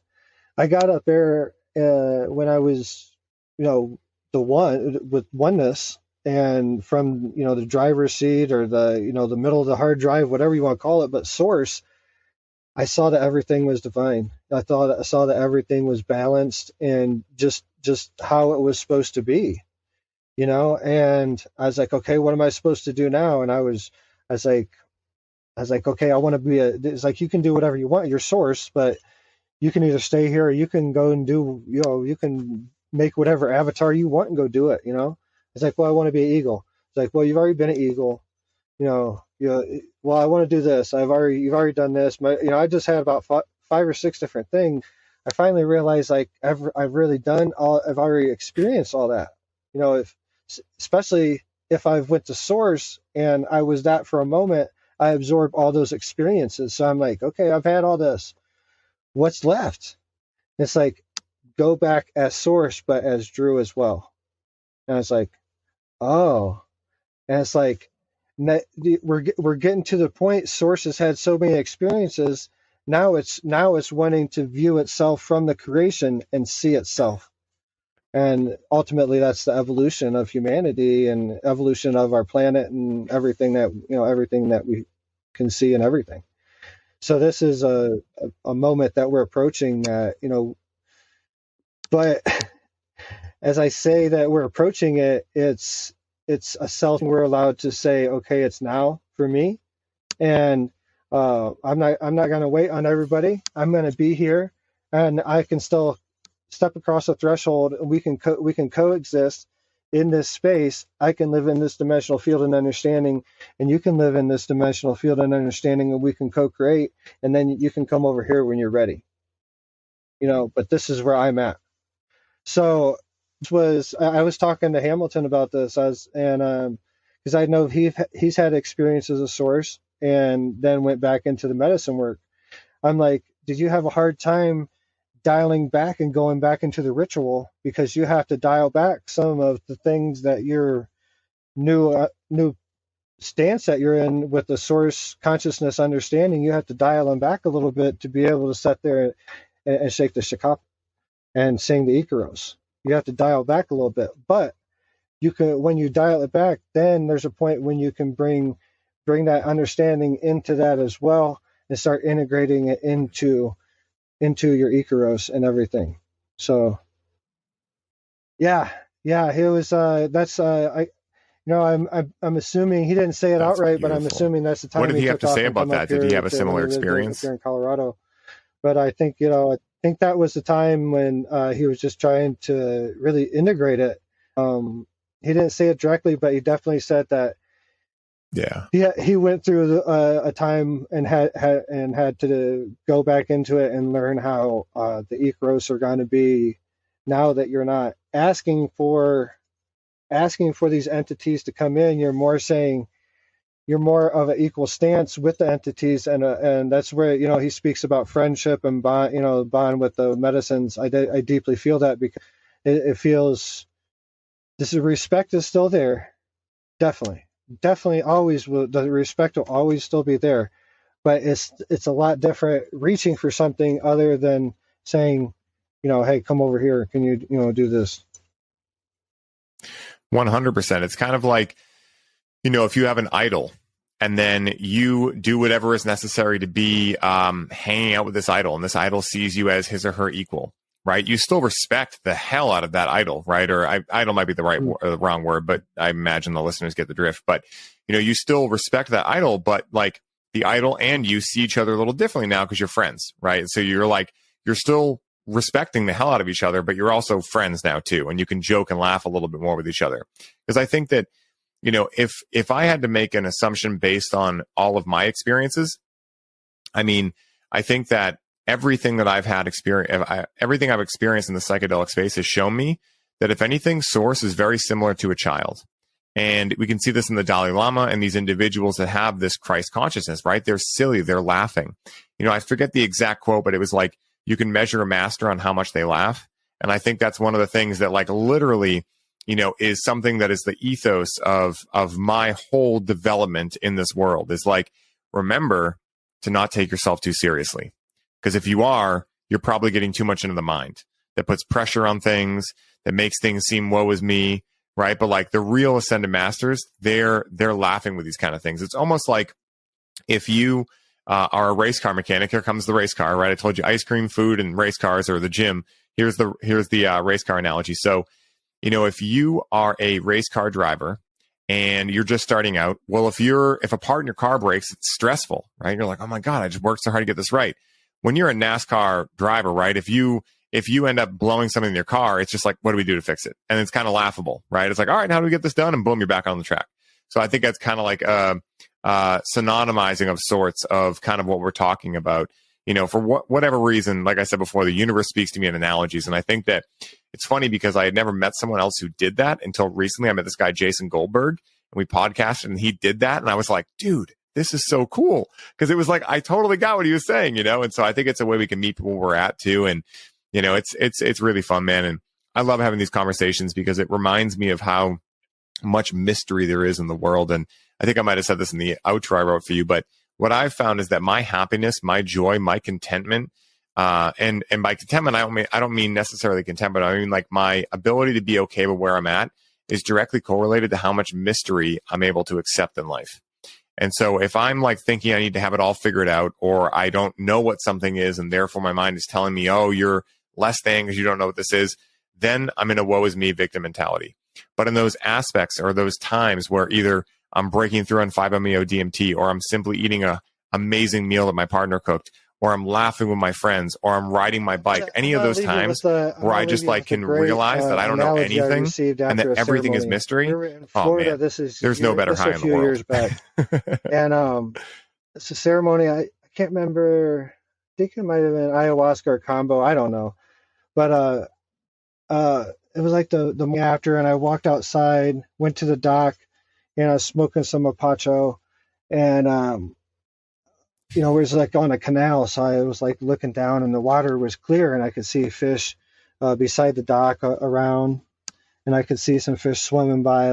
I got up there when I was, the one with oneness, and from the driver's seat or the the middle of the hard drive, whatever you want to call it, but source. I saw that everything was divine. I saw that everything was balanced and just how it was supposed to be, and I was like, okay, what am I supposed to do now? And I was like, okay, I want to be it's like, you can do whatever you want, your source, but you can either stay here or you can go and do, you can make whatever avatar you want and go do it. It's like, well, I want to be an eagle. It's like, well, you've already been an eagle, well, I want to do this. You've already done this. I just had about 5 or 6 different things. I finally realized, like, I've really done all. I've already experienced all that. Especially if I've went to source and I was that for a moment, I absorb all those experiences. So I'm like, okay, I've had all this. What's left? It's like, go back as source, but as Drew as well. And I was like, oh, and it's like, we're getting to the point. Source has had so many experiences. Now it's wanting to view itself from the creation and see itself. And ultimately, that's the evolution of humanity and evolution of our planet and everything that we can see and everything. So this is a moment that we're approaching that, but as I say that we're approaching it, it's a self. We're allowed to say, okay, it's now for me. And I'm not going to wait on everybody. I'm going to be here, and I can still step across the threshold, and we can coexist in this space. I can live in this dimensional field and understanding, and you can live in this dimensional field and understanding, and we can co-create, and then you can come over here when you're ready. But this is where I'm at. So I was talking to Hamilton about this, because I know he's had experiences of source and then went back into the medicine work. I'm like, did you have a hard time dialing back and going back into the ritual, because you have to dial back some of the things that your new stance that you're in with the source consciousness understanding? You have to dial them back a little bit to be able to sit there and shake the shakap and sing the Icaros. You have to dial back a little bit, but you can, when you dial it back, then there's a point when you can bring that understanding into that as well and start integrating it into your Icaros and everything. So yeah, it was I'm assuming he didn't say it outright, but I'm assuming that's the time. What did he have to say about that? Did he have a similar experience here in Colorado? But I think that was the time when he was just trying to really integrate it. He didn't say it directly, but he definitely said that Yeah. He went through a time and had to go back into it and learn how the Icaros are going to be now that you're not asking for these entities to come in. You're more saying you're more of an equal stance with the entities, and that's where he speaks about friendship and bond with the medicines. I deeply feel that because it feels this respect is still there, definitely always the respect will always still be there, but it's a lot different reaching for something other than saying, hey, come over here, can you do this. 100%. It's kind of like, if you have an idol and then you do whatever is necessary to be hanging out with this idol, and this idol sees you as his or her equal, right? You still respect the hell out of that idol, right? Or idol might be the wrong word, but I imagine the listeners get the drift. But, you still respect that idol, but like the idol and you see each other a little differently now because you're friends, right? So you're still respecting the hell out of each other, but you're also friends now too. And you can joke and laugh a little bit more with each other. Because I think that, if I had to make an assumption based on all of my experiences, I think that everything that I've had everything I've experienced in the psychedelic space has shown me that if anything, source is very similar to a child. And we can see this in the Dalai Lama and these individuals that have this Christ consciousness, right? They're silly. They're laughing. I forget the exact quote, but it was like, you can measure a master on how much they laugh. And I think that's one of the things that literally, is something that is the ethos of my whole development in this world is remember to not take yourself too seriously. Because if you are, you're probably getting too much into the mind that puts pressure on things, that makes things seem woe is me, right? But the real ascended masters, they're laughing with these kind of things. It's almost like if you are a race car mechanic, here comes the race car, right? I told you ice cream, food, and race cars, or the gym. Here's the race car analogy. So, if you are a race car driver and you're just starting out, well, if a part in your car breaks, it's stressful, right? You're like, oh my God, I just worked so hard to get this right. When you're a NASCAR driver, right? If you end up blowing something in your car, it's just like, what do we do to fix it? And it's kind of laughable, right? It's like, all right, how do we get this done? And boom, you're back on the track. So I think that's kind of like synonymizing of sorts of kind of what we're talking about, for whatever reason. Like I said before, the universe speaks to me in analogies. And I think that it's funny because I had never met someone else who did that until recently. I met this guy, Jason Goldberg, and we podcasted and he did that. And I was like, dude, this is so cool. Because it was like, I totally got what he was saying, And so I think it's a way we can meet people where we're at too. And, it's really fun, man. And I love having these conversations because it reminds me of how much mystery there is in the world. And I think I might have said this in the outro I wrote for you, but what I've found is that my happiness, my joy, my contentment, and by contentment, I don't mean necessarily contentment. I mean my ability to be okay with where I'm at is directly correlated to how much mystery I'm able to accept in life. And so if I'm thinking I need to have it all figured out, or I don't know what something is, and therefore my mind is telling me, oh, you're less than because you don't know what this is, then I'm in a woe is me victim mentality. But in those aspects or those times where either I'm breaking through on 5-MeO DMT, or I'm simply eating a amazing meal that my partner cooked, or I'm laughing with my friends, or I'm riding my bike, any of those times where I just can realize that I don't know anything and that everything is mystery. Florida, oh man, there's no better high in the world. Years back. And it's a ceremony. I can't remember. I think it might have been ayahuasca or combo. I don't know. But it was like the morning after, and I walked outside, went to the dock, and I was smoking some mapacho, and it was on a canal, so I was looking down, and the water was clear, and I could see fish beside the dock around, and I could see some fish swimming by,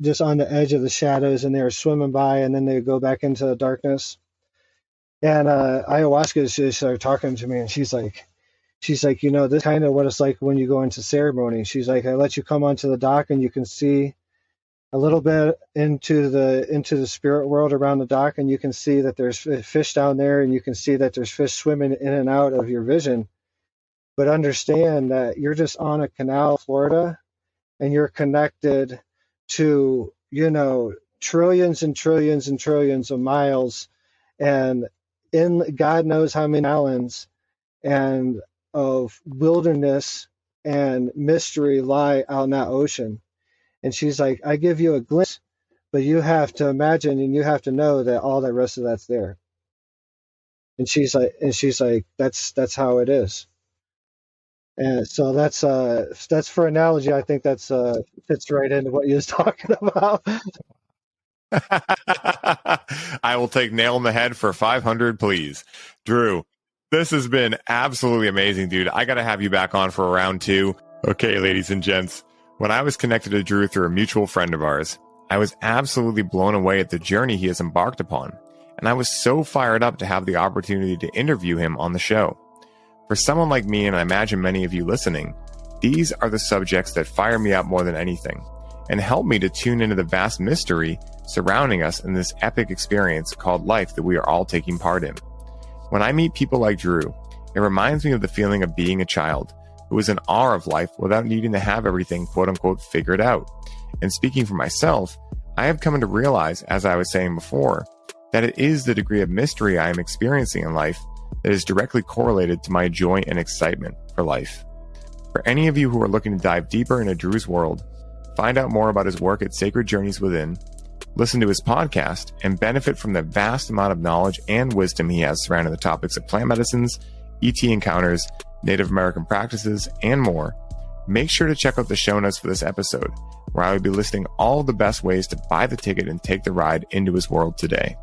just on the edge of the shadows, and they were swimming by, and then they would go back into the darkness. And ayahuasca just started talking to me, and she's like, this is kind of what it's like when you go into ceremony. She's like, I let you come onto the dock, and you can see a little bit into the spirit world around the dock, and you can see that there's fish down there, and you can see that there's fish swimming in and out of your vision. But understand that you're just on a canal, Florida, and you're connected to, trillions and trillions and trillions of miles, and in God knows how many islands and of wilderness and mystery lie out in that ocean. And she's like, I give you a glimpse, but you have to imagine and you have to know that all that rest of that's there. And she's like, that's how it is. And so that's for analogy. I think that's fits right into what you was talking about. I will take nail in the head for 500, please. Drew, this has been absolutely amazing, dude. I got to have you back on for a round 2. Okay, ladies and gents, when I was connected to Drew through a mutual friend of ours, I was absolutely blown away at the journey he has embarked upon. And I was so fired up to have the opportunity to interview him on the show. For someone like me, and I imagine many of you listening, these are the subjects that fire me up more than anything and help me to tune into the vast mystery surrounding us in this epic experience called life that we are all taking part in. When I meet people like Drew, it reminds me of the feeling of being a child who is in awe of life without needing to have everything quote unquote figured out. And speaking for myself, I have come to realize, as I was saying before, that it is the degree of mystery I am experiencing in life that is directly correlated to my joy and excitement for life. For any of you who are looking to dive deeper into Drew's world, find out more about his work at Sacred Journeys Within, listen to his podcast, and benefit from the vast amount of knowledge and wisdom he has surrounding the topics of plant medicines, ET encounters, Native American practices, and more, make sure to check out the show notes for this episode, where I will be listing all the best ways to buy the ticket and take the ride into his world today.